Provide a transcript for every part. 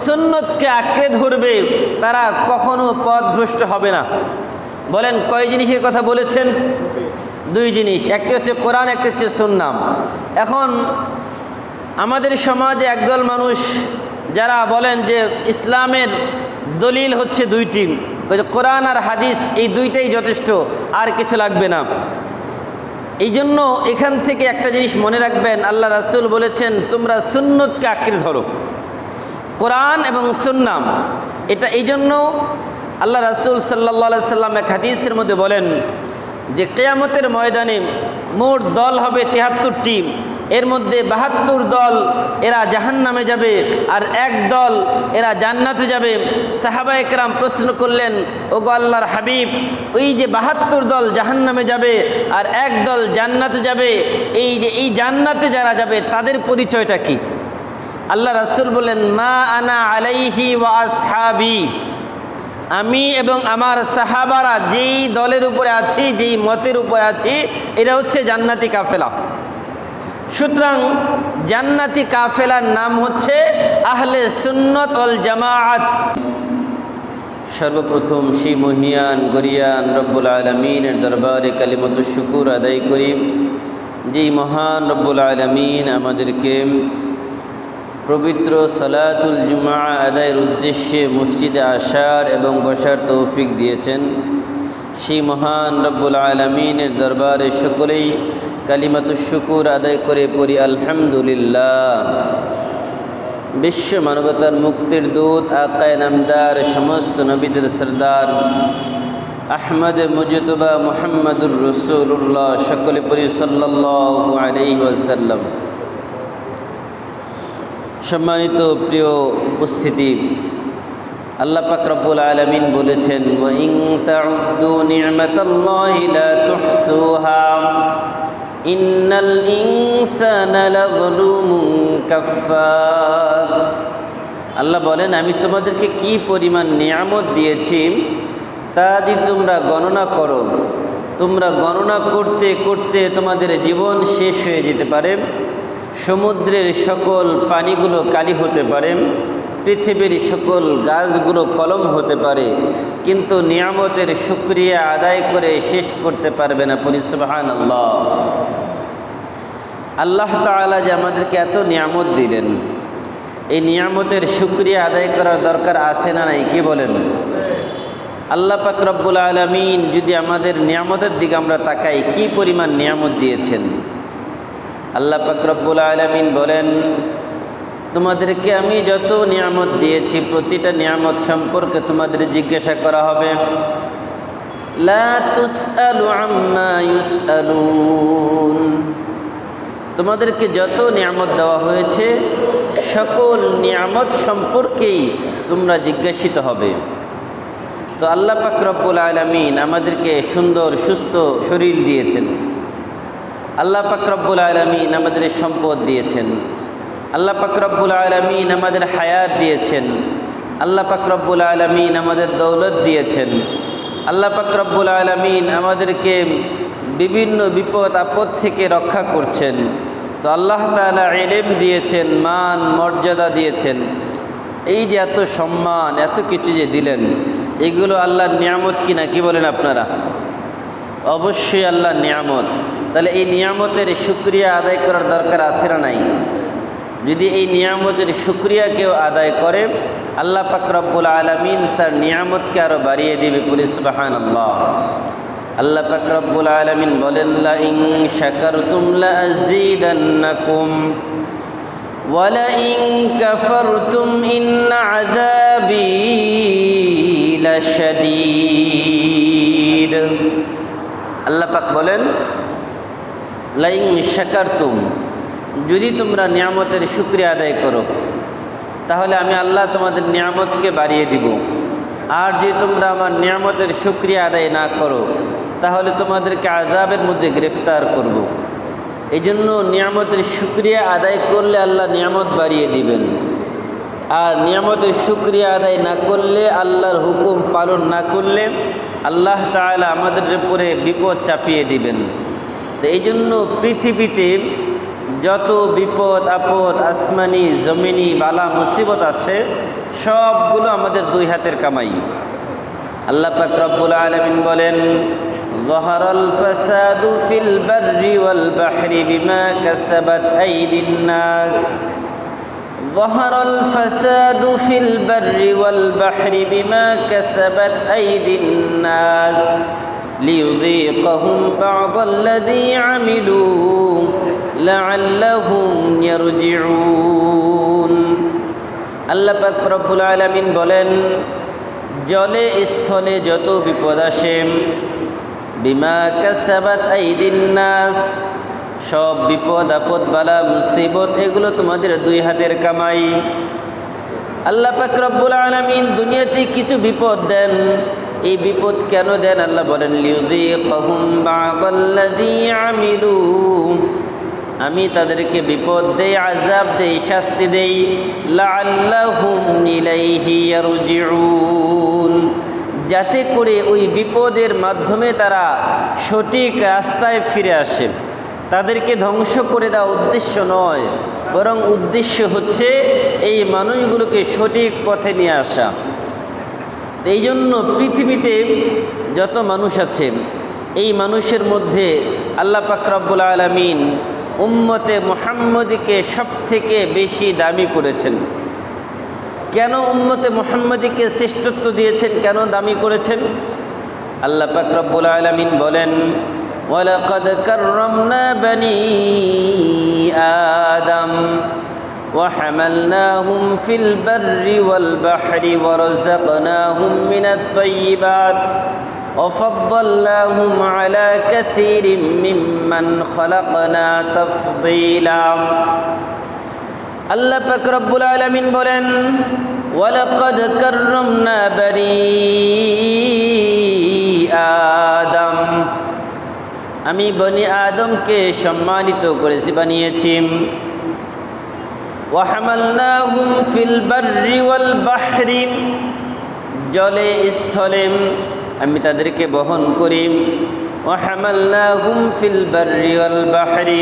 সুন্নতকে আঁকড়ে ধরবে তারা কখনো পথভ্রষ্ট হবে না। বলেন কয় জিনিসের কথা বলেছেন? দুই জিনিস, একটি হচ্ছে কোরআন, একটি হচ্ছে সুন্নাহ। এখন আমাদের সমাজে একদল মানুষ যারা বলেন যে ইসলামের দলিল হচ্ছে দুইটি, কোরআন আর হাদিস, এই দুইটাই যথেষ্ট, আর কিছু লাগবে না। এই জন্য এখান থেকে একটা জিনিস মনে রাখবেন, আল্লাহ রাসূল বলেছেন তোমরা সুন্নতকে আঁকড়ে ধরো, কোরআন এবং সুন্নাহ। এটা এই জন্য আল্লাহ রাসূল সাল্লাল্লাহু আলাইহি সাল্লাম এক হাদিসের মধ্যে বলেন যে কিয়ামতের ময়দানে মোট দল হবে ৭৩টি, এর মধ্যে ৭২ দল এরা জাহান্নামে যাবে আর এক দল এরা জান্নাতে যাবে। সাহাবায়ে কেরাম প্রশ্ন করলেন, ওগো আল্লাহর হাবিব, ওই যে ৭২ দল জাহান্নামে যাবে আর এক দল জান্নাতে যাবে, এই যে এই জান্নাতে যারা যাবে তাদের পরিচয়টা কি? আল্লাহ রাসূল বলেন, মা আনা আলাইহি ওয়া আসহাবি, আমি এবং আমার সাহাবারা যেই দলের উপরে আছি, যেই মতের উপরে আছি, এটা হচ্ছে জান্নাতি কাফেলা। সুতরাং জান্নাতি কাফেলার নাম হচ্ছে আহলে সুন্নাত ওয়াল জামাআত। সর্বপ্রথম সেই মহিয়ান গরিয়ান রব্বুল আলামিনের দরবারে কালিমাতুশ শুকুর আদায় করি, যেই মহান রব্বুল আলামিন আমাদেরকে পবিত্র সালাতুল জুমআ আদায়ের উদ্দেশ্যে মসজিদে আসার এবং বসার তৌফিক দিয়েছেন। সেই মহান রব্বুল আলামিনের দরবারে সকলেই কালিমাতুশ শুকুর আদায় করে পড়ি আলহামদুলিল্লাহ। বিশ্ব মানবতার মুক্তির দূত আকায়ে নামদার সমস্ত নবীদের সরদার আহমদ মুজতবা মুহাম্মদুর রাসূলুল্লাহ, সকলে পড়ি সাল্লাল্লাহু আলাইহি ওয়াসাল্লাম। সম্মানিত প্রিয় উপস্থিতি, আল্লাহ পাক রব্বুল আলামিন বলেছেন, ওয়া ইন তাউদ্দু নি'মাতাল্লাহি লা তুহসুহা ইন্নাল ইনসানা লাযলুমুন কাফফার। আল্লাহ বলেন, আমি তোমাদেরকে কি পরিমাণ নিয়ামত দিয়েছি তা যদি তোমরা গণনা করো, তোমরা গণনা করতে করতে তোমাদের জীবন শেষ হয়ে যেতে পারে। সমুদ্রের সকল পানিগুলো কালি হতে পারে, পৃথিবীর সকল গাছগুলো কলম হতে পারে, কিন্তু নিয়ামতের শুকরিয়া আদায় করে শেষ করতে পারবে না। পড়ি সুবহানাল্লাহ। আল্লাহ তাআলা যে আমাদেরকে এত নিয়ামত দিলেন, এই নিয়ামতের শুকরিয়া আদায় করার দরকার আছে না নাই? কি বলেন? আল্লাহ পাক রব্বুল আলামিন যদি আমাদের নিয়ামতের দিকে আমরা তাকাই, কি পরিমাণ নিয়ামত দিয়েছেন। আল্লাহ পাক রব্বুল আলামিন বলেন, তোমাদেরকে আমি যত নিয়ামত দিয়েছি প্রতিটা নিয়ামত সম্পর্কে তোমাদের জিজ্ঞাসা করা হবে। লা তুসআলু আম্মা ইউসআলুন, তোমাদেরকে যত নিয়ামত দেওয়া হয়েছে সকল নিয়ামত সম্পর্কেই তোমরা জিজ্ঞাসিত হবে। তো আল্লাহ পাক রব্বুল আলামিন আমাদেরকে সুন্দর সুস্থ শরীর দিয়েছেন, আল্লাহ পাক রব্বুল আলামিন আমাদের সম্পদ দিয়েছেন, আল্লাহ পাক রব্বুল আলামিন আমাদের হায়াত দিয়েছেন, আল্লাহ পাক রব্বুল আলামিন আমাদের দৌলত দিয়েছেন, আল্লাহ পাক রব্বুল আলামিন আমাদেরকে বিভিন্ন বিপদ আপদ থেকে রক্ষা করছেন। তো আল্লাহ তাআলা ইলম দিয়েছেন, মান মর্যাদা দিয়েছেন। এই যে এত সম্মান, এত কিছু যে দিলেন, এগুলো আল্লাহর নিয়ামত কিনা? কি বলেন আপনারা? অবশ্যই আল্লাহর নিয়ামত। তাহলে এই নিয়ামতের শুকরিয়া আদায় করার দরকার আছে না নাই? যদি এই নিয়ামতের শুকরিয়া কেউ আদায় করে, আল্লাহ পাক রব্বুল আলামিন তার নিয়ামতকে আরো বাড়িয়ে দিবে। পড়ি সুবহানাল্লাহ। আল্লাহ পাক রব্বুল আলামিন বলেন, লা ইন শাকারতুম লা আযীদান্নাকুম ওয়া লা ইন কাফারতুম ইন্না আযাবী লাশাদীদ। আল্লাহ পাক বলেন, লা ইন শাকারতুম, যদি তোমরা নিয়ামতের শুকরিয়া আদায় করো তাহলে আমি আল্লাহ তোমাদের নিয়ামতকে বাড়িয়ে দিব, আর যদি তোমরা আমার নিয়ামতের শুকরিয়া আদায় না করো তাহলে তোমাদেরকে আযাবের মধ্যে গ্রেফতার করব। এই জন্য নিয়ামতের শুকরিয়া আদায় করলে আল্লাহ নিয়ামত বাড়িয়ে দিবেন, আর নিয়ামতের শুকরিয়া আদায় না করলে, আল্লাহর হুকুম পালন না করলে আল্লাহ তাআলা আমাদের উপরে বিপদ চাপিয়ে দিবেন। তো এই জন্য পৃথিবীতে যত বিপদ আপদ আসমানি জমিনি বালা মুসিবত আছে সবগুলো আমাদের দুই হাতের কামাই। আল্লাহ পাক রব্বুল আলামিন বলেন, যাহারাল ফাসাদু ফিল বাররি ওয়াল বাহরি বিমা কাসাবাত আইদিন নাস। যাহারাল ফাসাদু ফিল বাররি ওয়াল বাহরি বিমা কাসাবাত আইদিন নাস লিয়ুযীকাহুম বা'দাল্লাযী আমিলু লাআল্লাহুম ইয়ারজিউন। আল্লাহ পাক রব্বুল আলামিন বলেন, জলে স্থলে যত বিপদ আসে, বিমা কাসাবাত আইদিন নাস, সব বিপদ আপদ বালা মুসিবত এগুলো তোমাদের দুই হাতের কামাই। আল্লাহ পাক রব্বুল আলামিন দুনিয়াতে কিছু বিপদ দেন। এই বিপদ কেন দেন? আল্লাহ বলেন, লিয়ুযীকাহুম বা'দাল্লাযী আমিলু, আমি তাদেরকে বিপদ দেই, আযাব দেই, শাস্তি দেই, লাআল্লাহুম ইলাইহি ইয়ারজিউন, যাতে করে ওই বিপদের মাধ্যমে তারা সঠিক রাস্তায় ফিরে আসে। তাদেরকে ধ্বংস করে দেওয়া উদ্দেশ্য নয়, বরং উদ্দেশ্য হচ্ছে এই মানুষগুলোকে সঠিক পথে নিয়ে আসা। এই জন্য পৃথিবীতে যত মানুষ আছে, এই মানুষের মধ্যে আল্লাহ পাক রব্বুল আলামিন উম্মতে মুহাম্মদীকে সবথেকে বেশি দামি করেছেন। কেন উম্মতে মুহাম্মদীকে শ্রেষ্ঠত্ব দিয়েছেন, কেন দামি করেছেন? আল্লাহ পাক রব্বুল আলামিন বলেন, ওয়ালাকাদ কাররামনা বনি আদম ওয়া হামালনাহুম ফিল বাররি ওয়াল বাহরি ওয়া রাযাকনাহুম মিনাত তাইয়্যিবাত وفضلناهم على كثير ممن خلقنا تفضيلا। আল্লাহ পাক রব্বুল আলামিন বলেন, ওয়ালাকাদ কাররামনা বনি আদম, আমি বনি আদমকে সম্মানিত করেছি, বানিয়েছি। ওয়া হামালনাহুম ফিল বাররি ওয়াল বাহরি, জলে স্থলে আমি তাদেরকে বহন করি। ওয়া হামালনাহুম ফিল বাররি ওয়াল বাহরি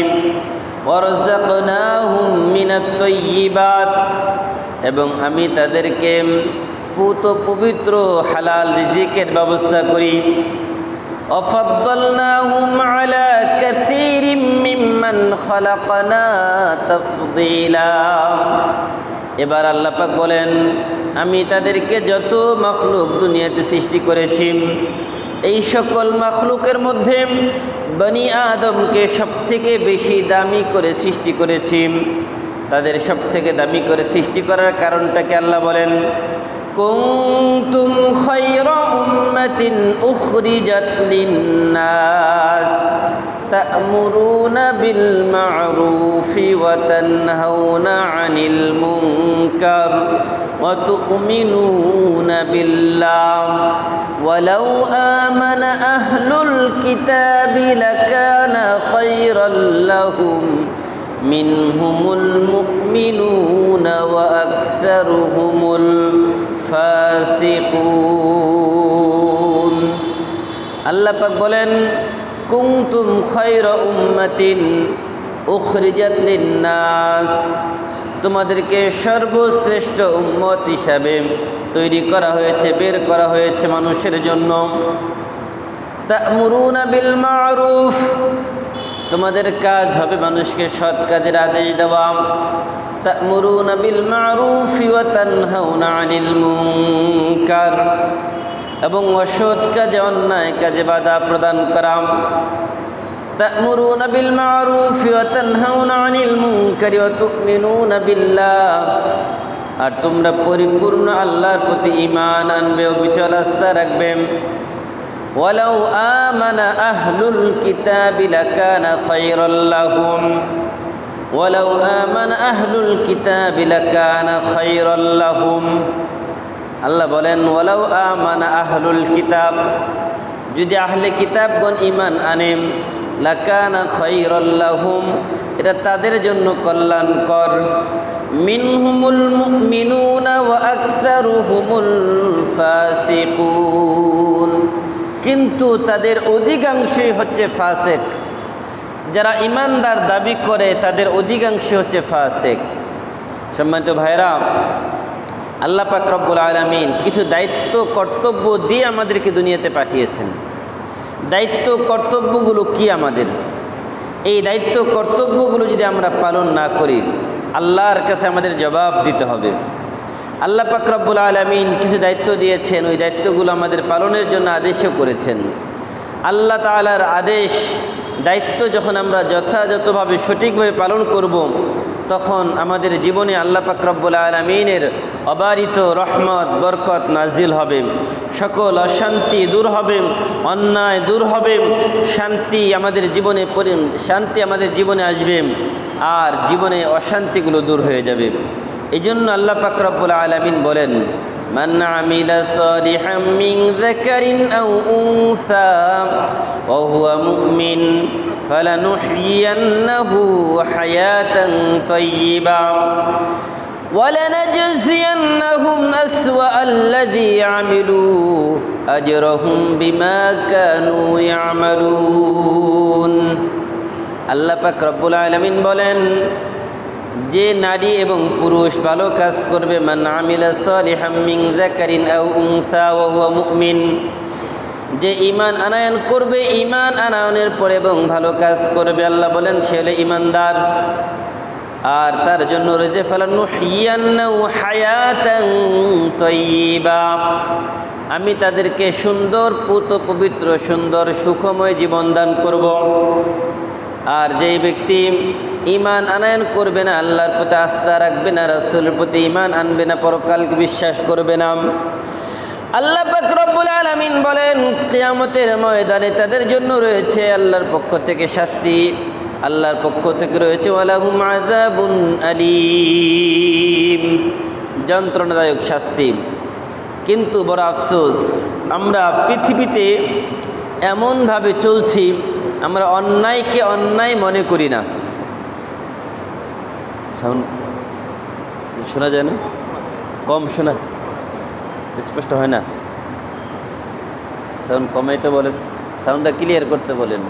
ওয়া রাযাকনাহুম মিনাত তাইয়্যিবাত, এবং আমি তাদেরকে পুত পবিত্র হালাল রিজিকের ব্যবস্থা করি। ওয়া ফাদ্দালনাহুম আলা কাসীরিম মিম্মান খালাকনা তাফদীলা। এবার আল্লাহ পাক বলেন, আমি তাদেরকে যত মাখলুক দুনিয়াতে সৃষ্টি করেছি, এই সকল মাখলুকের মধ্যে বনি আদমকে সবথেকে বেশি দামি করে সৃষ্টি করেছি। তাদের সবথেকে দামি করে সৃষ্টি করার কারণটাকে আল্লাহ বলেন, কুনতুম খায়রা উম্মাতিন উখরিজাত লিন-নাস তা'মুরুনা বিল মা'রুফি ওয়া তানহাউনা 'আনিল মুনকার ওয়া তু'মিনুনা বিল্লাহ ওয়ালাউ আমানা আহলুল কিতাবি লাকানা খায়রাল লাহুম মিনহুমুল মুমিনুনা ওয়া আকসারুহুমুল ফাসিকুন। আল্লাহ পাক বলেন, কুনতুম খায়রা উম্মাতিন উখরিজাত লিন-নাস, তোমাদেরকে সর্বশ্রেষ্ঠ উম্মত হিসাবে তৈরি করা হয়েছে, বের করা হয়েছে মানুষের জন্য। তা'মুরুনা বিল মা'রুফ, তোমাদের কাজ হবে মানুষকে সৎ কাজের আদেশ দেওয়া। তা'মুরুনা বিল মা'রুফি ওয়া তানহাউনা 'আনিল মুনকার, এবং অসৎ কাজে অন্যায় কাজে বাধা প্রদান করা। তা'মুরুনা বিল মা'রুফি ওয়া তানহাউনা 'আনিল মুনকারি ওয়া তু'মিনুনা বিল্লাহ, আর তোমরা পরিপূর্ণ আল্লাহর প্রতি ঈমান আনবে, অবিচল আস্থা রাখবে। ওয়ালাউ আমানা আহলুল কিতাবি লাকানা খায়রাল লাহুম, ওয়ালাউ আমানা আহলুল কিতাবি লাকানা খায়রাল লাহুম। আল্লাহ বলেন, ওয়ালাউ আমানা আহলুল কিতাব, যদি আহলে কিতাবগণ ঈমান আনে, লাকানা খায়রাল লাহুম, এটা তাদের জন্য কল্যাণকর। মিনহুমুল মুমিনুনা ওয়া আকসারুহুমুল ফাসিকুন, কিন্তু তাদের অধিকাংশই হচ্ছে ফাসিক। যারা ইমানদার দাবি করে তাদের অধিকাংশ হচ্ছে ফাসিক। সম্মানিত ভাইরা, আল্লাহ পাক রব্বুল আলামিন কিছু দায়িত্ব কর্তব্য দিয়ে আমাদেরকে দুনিয়াতে পাঠিয়েছেন। দায়িত্ব কর্তব্যগুলো কি আমাদের? এই দায়িত্ব কর্তব্যগুলো যদি আমরা পালন না করি, আল্লাহর কাছে আমাদের জবাব দিতে হবে। আল্লাহ পাক রব্বুল আলামিন কিছু দায়িত্ব দিয়েছেন, ওই দায়িত্বগুলো আমাদের পালনের জন্য আদেশও করেছেন। আল্লাহ তাআলার আদেশ দায়িত্ব যখন আমরা যথাযথভাবে সঠিকভাবে পালন করব, তখন আমাদের জীবনে আল্লাহ পাক রব্বুল আলামিনের অবারিত রহমত বরকত নাজিল হবে, সকল অশান্তি দূর হবে, অন্যায় দূর হবে, শান্তি আমাদের জীবনে আসবে, আর জীবনে অশান্তিগুলো দূর হয়ে যাবে। এই জন্য আল্লাহ পাক রব্বুল আলামিন বলেন, মান আমিলা সালিহাম মিন যাকারিন আও উনসা ওয়া হুয়া মুমিন ফালানুহইয়ান্নাহু হায়াতান তাইয়্যিবা ওয়ালানাজজিয়ান্নাহুম আসওয়াআল্লাযী আমিলু আজরাহুম বিমা কানু ইয়ামালুন। আল্লাহ পাক রব্বুল আলামিন বলেন, যে নারী এবং পুরুষ ভালো কাজ করবে, মান আমিলা সালিহাম মিন যাকারিন আও উনসা ওয়া হুয়া মুমিন, যে ঈমান আনয়ন করবে, ঈমান আনয়নের পরে এবং ভালো কাজ করবে, আল্লাহ বলেন সে হলো ঈমানদার। আর তার জন্য রয়েছে ফালানুহইয়ান্নাহু হায়াতান তাইয়্যিবা, আমি তাদেরকে সুন্দর পুত পবিত্র সুন্দর সুখময় জীবন দান করব। আর যেই ব্যক্তি ঈমান আনয়ন করবে না, আল্লাহর প্রতি আস্থা রাখবে না, রাসূলের প্রতি ঈমান আনবে না, পরকালকে বিশ্বাস করবে না, আল্লাহ পাক রব্বুল আলামিন বলেন কিয়ামতের ময়দানে তাদের জন্য রয়েছে আল্লাহর পক্ষ থেকে শাস্তি, আল্লাহর পক্ষ থেকে রয়েছে ওয়ালাহুম আযাবুন আলীম, যন্ত্রণাদায়ক শাস্তি। কিন্তু বড় আফসোস, আমরা পৃথিবীতে এমনভাবে চলছি, আমরা অন্যায়কে অন্যায় মনে করি না। সাউন্ড শোনা যায় না? কম শোনা, স্পষ্ট হয় না? সাউন্ড কমাইতে বলেন, সাউন্ডটা ক্লিয়ার করতে বলেন।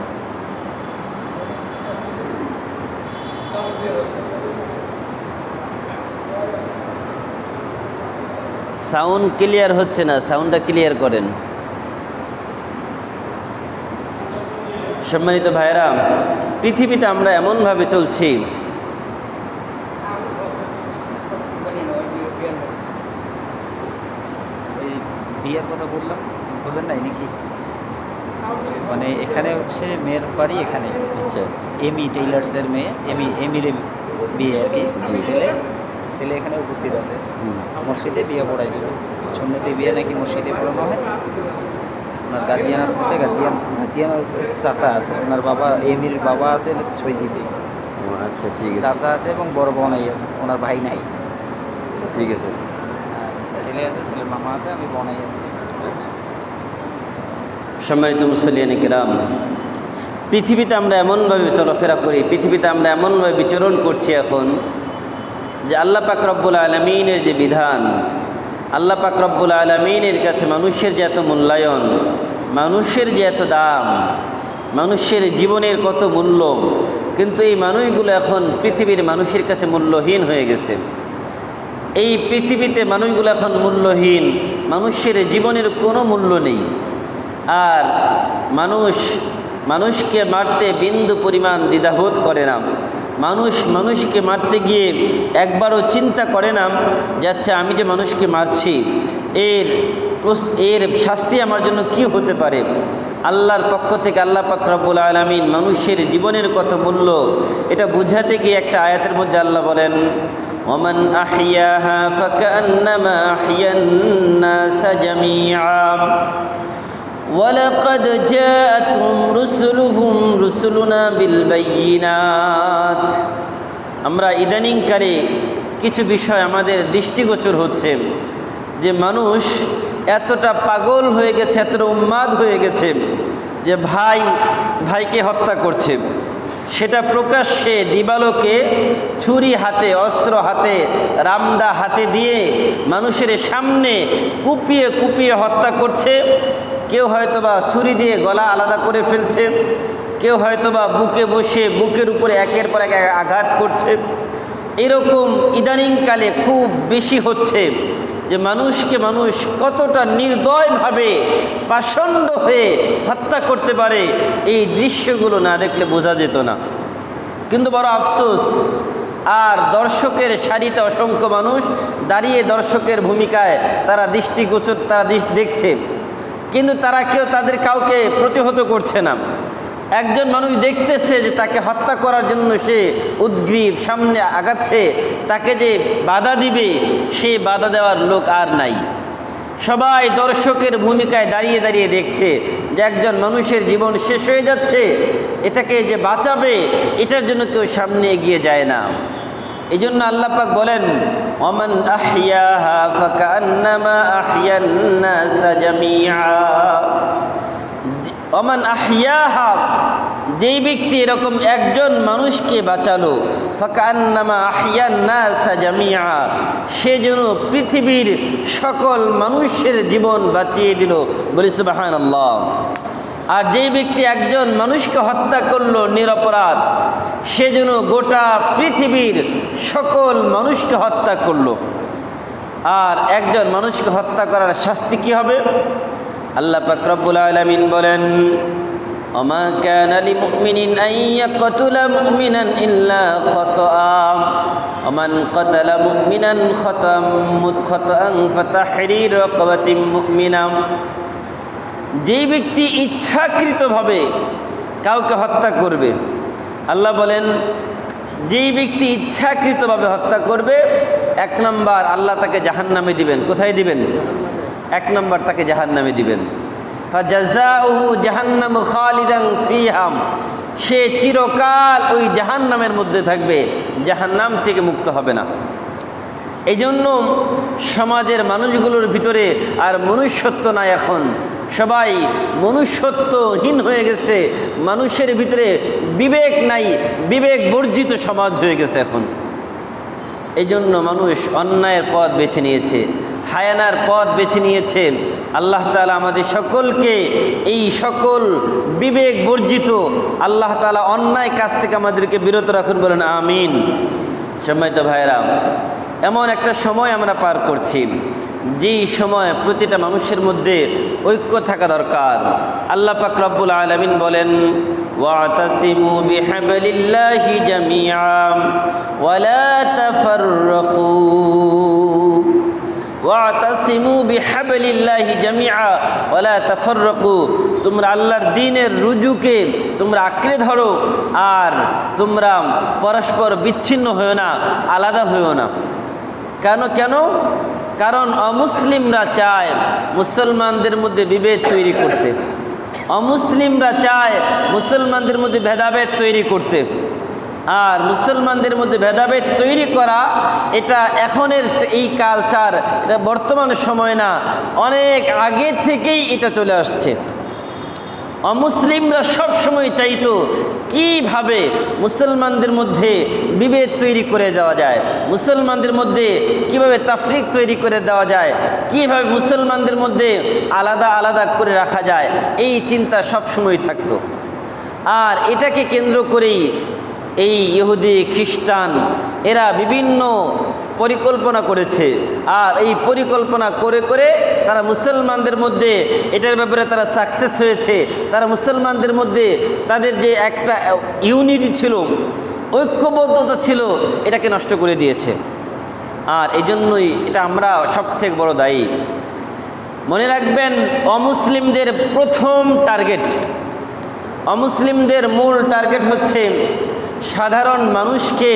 সাউন্ড ক্লিয়ার হচ্ছে না, সাউন্ডটা ক্লিয়ার করেন। সম্মানিত ভাইরা, পৃথিবীতে আমরা এমনভাবে চলছি, বিয়ের কথা বললাম, বোঝেন নাই নাকি? মানে এখানে হচ্ছে মেয়ের বাড়ি এখানে, আচ্ছা, এমি টেইলার্সের মেয়ে, এমির বিয়ে আর কি। ছেলে এখানে উপস্থিত আছে, মসজিদে বিয়ে পড়াই দেবে। সুন্নতি বিয়ে নাকি মসজিদে পড়ানো হয়। ওনার গার্জিয়ান আসতেছে, গার্জিয়ান চাচা আছে, ওনার বাবা এমির বাবা আছে সৈদিতে। আচ্ছা ঠিক আছে, চাচা আছে এবং বড় বোনাই আছে, ওনার ভাই নাই। ঠিক আছে, ছেলে আছে, ছেলের মামা আছে, আমি বোনাই আছি। আচ্ছা। সম্মানিত মুসল্লিয়ানে কিরাম, পৃথিবীতে আমরা এমনভাবে চলাফেরা করি, পৃথিবীতে আমরা এমনভাবে বিচরণ করছি এখন, যে আল্লাহ পাক রব্বুল আলামিনের যে বিধান, আল্লাহ পাক রব্বুল আলামিনের কাছে মানুষের যে এত মূল্যায়ন, মানুষের যে এত দাম, মানুষের জীবনের কত মূল্য, কিন্তু এই মানুষগুলো এখন পৃথিবীর মানুষের কাছে মূল্যহীন হয়ে গেছে। এই পৃথিবীতে মানুষগুলো এখন মূল্যহীন, মানুষের জীবনের কোনো মূল্য নেই। আর মানুষকে মারতে বিন্দু পরিমাণ দ্বিধাবোধ করে না। মানুষকে মারতে গিয়ে একবারও চিন্তা করে না যে আচ্ছা আমি যে মানুষকে মারছি, এর শাস্তি আমার জন্য কি হতে পারে। আল্লাহর পক্ষ থেকে আল্লাহ পাক রব্বুল আলামিন মানুষের জীবনের কত মূল্য এটা বুঝাতে গিয়ে একটা আয়াতের মধ্যে আল্লাহ বলেন, ওমান আহইয়াহা ফাকান্নামা আহইয়ান নাস জামিআ ওয়ালাকাদ জাআতুহুম রুসুলুনা বিল বাইয়িনাত। আমরা ইদানিংকালে কিছু বিষয় আমাদের দৃষ্টিগোচর হচ্ছে যে মানুষ এতটা পাগল হয়ে গেছে, এতটা উন্মাদ হয়ে গেছে যে ভাইকে হত্যা করছে, সেটা প্রকাশ্যে দিবালোকে ছুরি হাতে, অস্ত্র হাতে, রামদা হাতে দিয়ে মানুষের সামনে কুপিয়ে হত্যা করছে। কেউ হয়তোবা ছুরি দিয়ে গলা আলাদা করে ফেলছে, কেউ হয়তোবা বুকে বসে বুকের উপরে একের পর এক আঘাত করছে। এরকম ইদানিংকালে খুব বেশি হচ্ছে যে মানুষকে মানুষ কতটা নির্দয়ভাবে পাষণ্ড হয়ে হত্যা করতে পারে, এই দৃশ্যগুলো না দেখলে বোঝা যেত না। কিন্তু বড় আফসোস, আর দর্শকের সারিতে অসংখ্য মানুষ দাঁড়িয়ে দর্শকের ভূমিকায় তারা দৃষ্টিগোচর, তারা দেখছে, কিন্তু তারা কেউ তাদের কাউকে প্রতিহত করছে না। একজন মানুষ দেখতেছে যে তাকে হত্যা করার জন্য সে উদ্গ্রীব, সামনে আগাচ্ছে, তাকে যে বাধা দিবে সে বাধা দেওয়ার লোক আর নাই। সবাই দর্শকের ভূমিকায় দাঁড়িয়ে দাঁড়িয়ে দেখছে যে একজন মানুষের জীবন শেষ হয়ে যাচ্ছে, এটাকে যে বাঁচাবে এটার জন্য কেউ সামনে এগিয়ে যায় না। এই জন্য আল্লাহ পাক বলেন, ওমান আহইয়াহা ফাকান্নামা আহইয়ান নাস জামিআ। ওমান আহইয়াহা, যেই ব্যক্তি এরকম একজন মানুষকে বাঁচালো, ফাকান্নামা আহইয়ান নাস জামিআ, সে যেন পৃথিবীর সকল মানুষের জীবন বাঁচিয়ে দিল। বলি সুবহানাল্লাহ। আর যেই ব্যক্তি একজন মানুষকে হত্যা করলো নিরপরাধ, সে যেন গোটা পৃথিবীর সকল মানুষকে হত্যা করলো। আর একজন মানুষকে হত্যা করার শাস্তি কি হবে? আল্লাহ পাক রব্বুল আলামিন বলেন, ওমা কানা লিমুমিনিন আন ইয়াকতুলা মুমিনান ইল্লা খাতাআ, ওমান কাতালা মুমিনান খাতাআন ফাতাহরিরু রাকাবাতিন মুমিনা। যেই ব্যক্তি ইচ্ছাকৃতভাবে কাউকে হত্যা করবে, আল্লাহ বলেন যেই ব্যক্তি ইচ্ছাকৃতভাবে হত্যা করবে, 1 নম্বর আল্লাহ তাকে জাহান্নামে দিবেন। কোথায় দিবেন? 1 নম্বর তাকে জাহান্নামে দিবেন। ফাজাযাউহু জাহান্নামু খালিদান ফিহা, সে চিরকাল ওই জাহান্নামের মধ্যে থাকবে, জাহান্নাম থেকে মুক্ত হবে না। এই জন্য সমাজের মানুষগুলোর ভিতরে আর মনুষ্যত্ব নাই। এখন সবাই মনুষ্যত্বহীন হয়ে গেছে, মানুষের ভিতরে বিবেক নাই, বিবেক বর্জিত সমাজ হয়ে গেছে এখন। এই জন্য মানুষ অন্যায়ের পথ বেছে নিয়েছে, হায়ানার পথ বেছে নিয়েছে। আল্লাহ তাআলা আমাদের সকলকে এই সকল বিবেক বর্জিত, আল্লাহ তাআলা অন্যায় কাজ থেকে আমাদেরকে বিরত রাখুন, বলেন আমিন। সম্মানিত ভাইরা, এমন একটা সময় আমরা পার করছি, যেই সময় প্রতিটা মানুষের মধ্যে ঐক্য থাকা দরকার। আল্লাহ পাক রব্বুল আলামিন বলেন, ওয়াতাসিমু বিহাবলিল্লাহি জামিআ ওয়ালা তাফাররাকু। ওয়াতাসিমু বিহাবলিল্লাহি জামিআ ওয়ালা তাফাররাকু, তোমরা আল্লাহর দ্বীনের রুজুকে তোমরা আঁকড়ে ধরো, আর তোমরা পরস্পর বিচ্ছিন্ন হয়েও না, আলাদা হয়েও না। কেন? কারণ অমুসলিমরা চায় মুসলমানদের মধ্যে বিভেদ তৈরি করতে, অমুসলিমরা চায় মুসলমানদের মধ্যে ভেদাভেদ তৈরি করতে। আর মুসলমানদের মধ্যে ভেদাভেদ তৈরি করা এটা এখনের এই কালচার, এটা বর্তমান সময় না, অনেক আগে থেকেই এটা চলে আসছে। অমুসলিমরা সব সময় চাইতো কিভাবে মুসলমানদের মধ্যে বিভেদ তৈরি করে দেওয়া যায়, মুসলমানদের মধ্যে কিভাবে তাফরিক তৈরি করে দেওয়া যায়, কিভাবে মুসলমানদের মধ্যে আলাদা আলাদা করে রাখা যায়, এই চিন্তা সব সময় থাকতো। আর এটাকে কেন্দ্র করেই এই ইহুদি খ্রিস্টান এরা বিভিন্ন পরিকল্পনা করেছে। আর এই পরিকল্পনা করে করে তারা মুসলমানদের মধ্যে এটার ব্যাপারে তারা সাকসেস হয়েছে। তারা মুসলমানদের মধ্যে তাদের যে একটা ইউনিটি ছিল, ঐক্যবদ্ধতা ছিল, এটাকে নষ্ট করে দিয়েছে। আর এই জন্যই এটা আমরা সবথেকে বড় দায়ী। মনে রাখবেন, অমুসলিমদের প্রথম টার্গেট, অমুসলিমদের মূল টার্গেট হচ্ছে সাধারণ মানুষকে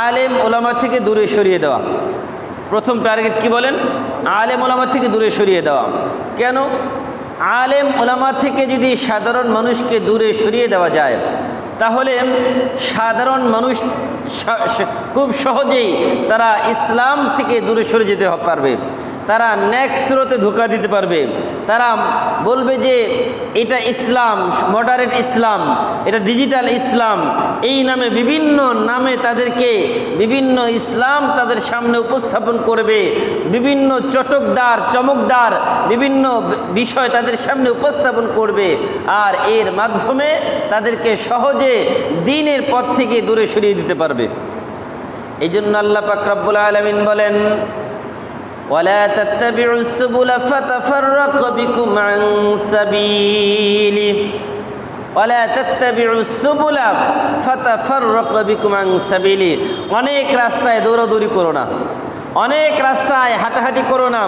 আলেম ওলামা থেকে দূরে সরিয়ে দেওয়া। প্রথম টার্গেট কি বলেন? আলেম ওলামা থেকে দূরে সরিয়ে দেওয়া। কেন? আলেম ওলামা থেকে যদি সাধারণ মানুষকে দূরে সরিয়ে দেওয়া যায়, তাহলে সাধারণ মানুষ খুব সহজেই তারা ইসলাম থেকে দূরে সরে যেতে পারবে। তারা নেক্সট স্রোতে ধোঁকা দিতে পারবে। তারা বলবে যে এটা ইসলাম, মডারেট ইসলাম, এটা ডিজিটাল ইসলাম, এই নামে বিভিন্ন নামে তাদেরকে বিভিন্ন ইসলাম তাদের সামনে উপস্থাপন করবে, বিভিন্ন চটকদার চমকদার বিভিন্ন বিষয় তাদের সামনে উপস্থাপন করবে, আর এর মাধ্যমে তাদেরকে সহজে দ্বীনের পথ থেকে দূরে সরিয়ে দিতে পারবে। এই জন্য আল্লাহ পাক রব্বুল আলামিন বলেন, ওয়ালা তাত্তাবিউস সুবুলা ফাতাফাররাকা বিকুম আন সাবিলি, ওয়ালা তাত্তাবিউস সুবুলা ফাতাফাররাকা বিকুম আন সাবিলি। অনেক রাস্তায় দৌড়াদৌড়ি করো না, অনেক রাস্তায় হাঁটাহাঁটি করো না,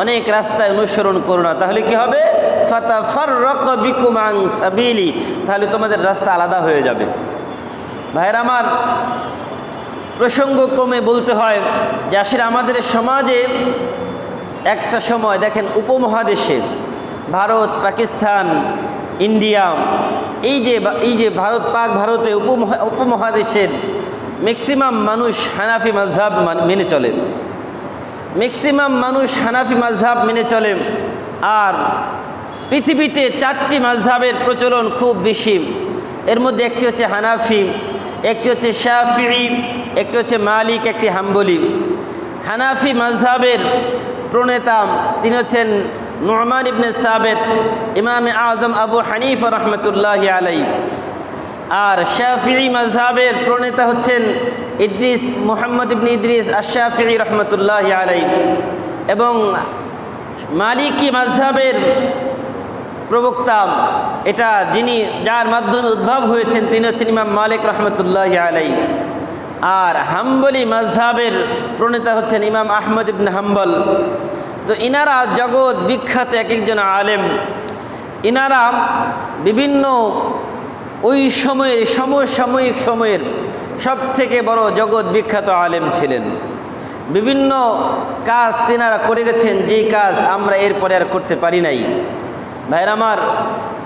অনেক রাস্তায় অনুসরণ করো না, তাহলে কি হবে? ফাতাফাররাকা বিকুম আন সাবিলি, তাহলে তোমাদের রাস্তা আলাদা হয়ে যাবে। ভাইরা আমার, প্রসঙ্গক্রমে বলতে হয় যে আসলে আমাদের সমাজে একটা সময় দেখেন উপমহাদেশে ভারত, পাকিস্তান, ইন্ডিয়া, এই যে ভারতে উপমহাদেশের ম্যাক্সিমাম মানুষ হানাফি মাযহাব মেনে চলে, ম্যাক্সিমাম মানুষ হানাফি মাযহাব মেনে চলে। আর পৃথিবীতে 4টি মাযহাবের প্রচলন খুব বেশি। এর মধ্যে একটি হচ্ছে হানাফি, একটি হচ্ছে শাফিঈ, একটি হচ্ছে মালিক, একটি হাম্বলি। হানাফি মাযহাবের প্রণেতা তিনি হচ্ছেন নু'মান ইবনে সাবিত, ইমামে আযম আবু হানিফা রাহমাতুল্লাহি আলাইহি। আর শাফিঈ মাযহাবের প্রণেতা হচ্ছেন ইদ্রিস, মুহাম্মদ ইবনে ইদ্রিস আশ-শাফিঈ রাহমাতুল্লাহি আলাইহি। এবং মালিকি মাযহাবের প্রবক্তা, এটা যার মাধ্যমে উদ্ভব হয়েছেন তিনি হচ্ছেন ইমাম মালিক রহমতুল্লাহি আলাইহি। আর হাম্বলি মাযহাবের প্রণেতা হচ্ছেন ইমাম আহমদ ইবনে হাম্বল। তো ইনারা জগৎ বিখ্যাত এক একজন আলেম। ইনারা বিভিন্ন ওই সময়ের সমসাময়িক সময়ের সব থেকে বড় জগৎ বিখ্যাত আলেম ছিলেন। বিভিন্ন কাজ তিনারা করে গেছেন, যেই কাজ আমরা এরপরে আর করতে পারি নাই। ভাইরা আমার,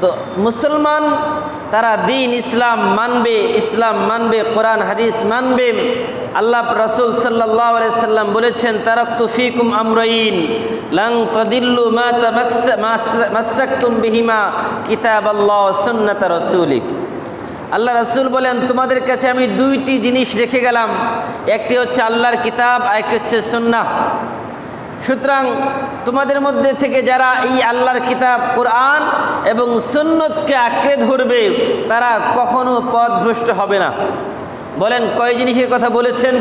তো মুসলমান তারা দ্বীন ইসলাম মানবে, কোরআন হাদিস মানবে। আল্লাহ রাসূল সাল্লাল্লাহু আলাইহি সাল্লাম বলেছেন, তারাকতু ফীকুম আমরাইন লান তাদিল্লু মা তামাসসাকতুম বিহিমা কিতাবাল্লাহ ওয়া সুন্নাত রাসূলি। আল্লাহ রাসূল বলেন, তোমাদের কাছে আমি 2টি জিনিস রেখে গেলাম, একটি হচ্ছে আল্লাহর কিতাব, আর একটি হচ্ছে সুন্নাহ। সুতরাং তোমাদের মধ্যে থেকে যারা এই আল্লাহর কিতাব কোরআন এবং সুন্নতকে আঁকড়ে ধরবে তারা কখনো পথভ্রষ্ট হবে না। বলেন কয় জিনিসের কথা বলেছেন?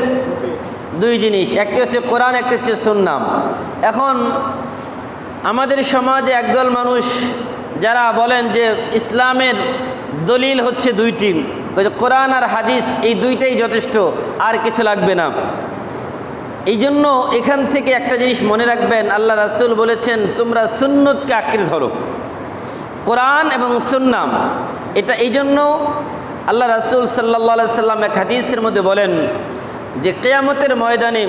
2 জিনিস, একটি হচ্ছে কোরআন, একটি হচ্ছে সুন্নাহ। এখন আমাদের সমাজে একদল মানুষ যারা বলেন যে ইসলামের দলিল হচ্ছে 2টি, কোরআন আর হাদিস, এই 2টাই যথেষ্ট, আর কিছু লাগবে না। এই জন্য এখান থেকে একটা জিনিস মনে রাখবেন, আল্লাহ রাসূল বলেছেন তোমরা সুন্নতকে আঁকড়ে ধরো, কোরআন এবং সুন্নাহ। এটা এই জন্য আল্লাহ রাসূল সাল্লাল্লাহু আলাইহি সাল্লাম এক হাদিসের মধ্যে বলেন যে কিয়ামতের ময়দানে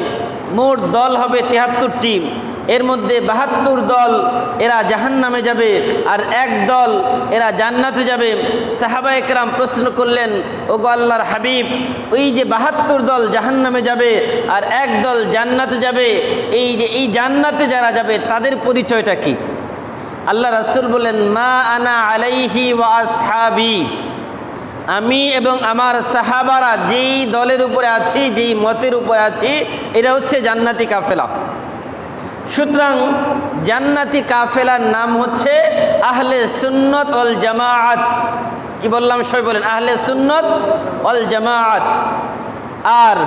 মোট দল হবে 73টি, এর মধ্যে 72 দল এরা জাহান্নামে যাবে, আর 1 দল এরা জান্নাতে যাবে। সাহাবায়ে কেরাম প্রশ্ন করলেন, ওগো আল্লাহর হাবিব, ওই যে 72 দল জাহান্নামে যাবে আর 1 দল জান্নাতে যাবে, এই জান্নাতে যারা যাবে তাদের পরিচয়টা কি? আল্লাহ রাসূল বলেন, মা আনা আলাইহি ওয়া আসহাবি, আমি এবং আমার সাহাবারা যেই দলের উপরে আছি, যেই মতের উপরে আছি, এটা হচ্ছে জান্নাতি কাফেলা। সুতরাং জান্নাতি কাফেলার নাম হচ্ছে আহলে সুন্নত ওয়াল জামাআত। কি বললাম? সবাই বলেন আহলে সুন্নত ওয়াল জামাআত। আর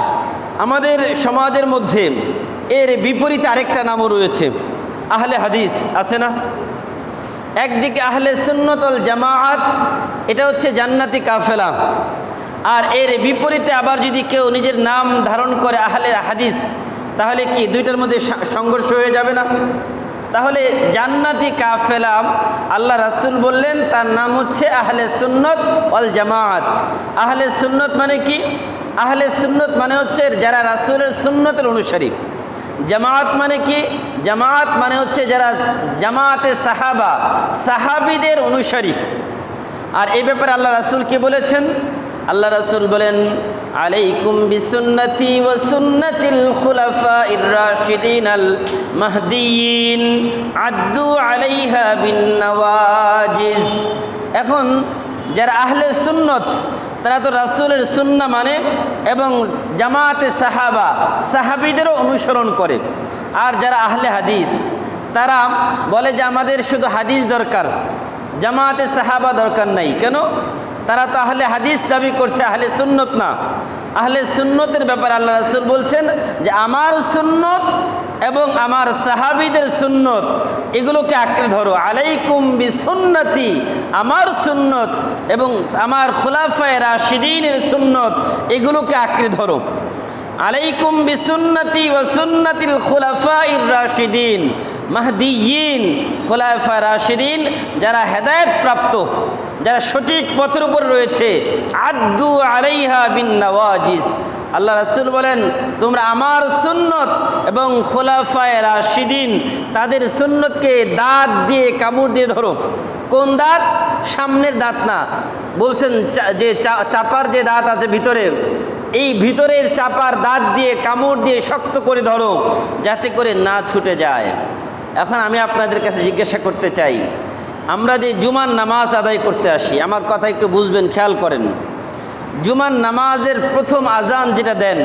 আমাদের সমাজের মধ্যে এর বিপরীতে আরেকটা নামও রয়েছে, আহলে হাদিস, আছে না? একদিকে আহলে সুন্নত ওয়াল জামাআত, এটা হচ্ছে জান্নাতি কাফেলা। আর এর বিপরীতে আবার যদি কেউ নিজের নাম ধারণ করে আহলে হাদিস, তাহলে কি 2টার মধ্যে সংঘর্ষ হয়ে যাবে না? তাহলে জান্নাতি কাফেলা আল্লাহ রাসূল বললেন তার নাম হচ্ছে আহলে সুন্নত ওয়াল জামাআত। আহলে সুন্নত মানে কি? আহলে সুন্নত মানে হচ্ছে যারা রাসূলের সুন্নতের অনুসারী। জামাআত মানে কি? জামাআত মানে হচ্ছে যারা জামাআতে সাহাবিদের অনুসারী। আর এই ব্যাপারে আল্লাহ রাসূল কি বলেছেন? আল্লাহ রাসূল বলেন, আলাইকুম বিসুন্নতি ওয়া সুন্নাতিল খুলাফাইর রাশিদিনাল মাহদিয়িন আদ্দু আলাইহা বিন নওয়াজিজ। এখন যারা আহলে সুন্নত তারা তো রাসূলের সুন্নাহ মানে এবং জামাতে সাহাবীদেরও অনুসরণ করে। আর যারা আহলে হাদিস তারা বলে যে আমাদের শুধু হাদিস দরকার, জামাতে সাহাবা দরকার নাই। কেন? তারা তো আহলে হাদিস দাবি করছে, আহলে সুন্নত না। আহলে সুন্নতের ব্যাপারে আল্লাহ রাসূল বলছেন যে আমার সুন্নত এবং আমার সাহাবীদের সুন্নত এগুলোকে আঁকড়ে ধরো। আলাইকুম বিসুন্নতি, আমার সুন্নত এবং আমার খুলাফায়ে রাশিদিনের সুন্নত এগুলোকে আঁকড়ে ধরো। আলাইকুম বিসুন্নতি ওয়া সুন্নাতিল খুলাফাইর রাশিদিন মাহদিয়িন। খুলাফা রাশিদিন যারা হেদায়েত প্রাপ্ত, যারা সঠিক পথের উপর রয়েছে, আদ্দু আলাইহা বিন নওয়াজিজ। আল্লাহ রাসূল বলেন তোমরা আমার সুন্নত এবং খুলাফায়ে রাশিদিন তাদের সুন্নতকে দাঁত দিয়ে কামড় দিয়ে ধরো। কোন দাঁত? সামনের দাঁত না, বলছেন যে চাপার যে দাঁত আছে ভিতরে, এই ভিতরের চাপার দাঁত দিয়ে কামড় দিয়ে শক্ত করে ধরো যাতে করে না ছুটে যায়। এখন আমি আপনাদের কাছে জিজ্ঞাসা করতে চাই, আমরা যে জুমার নামাজ আদায় করতে আসি, আমার কথা একটু বুঝবেন, খেয়াল করেন। জুমার নামাজের প্রথম আজান যেটা দেন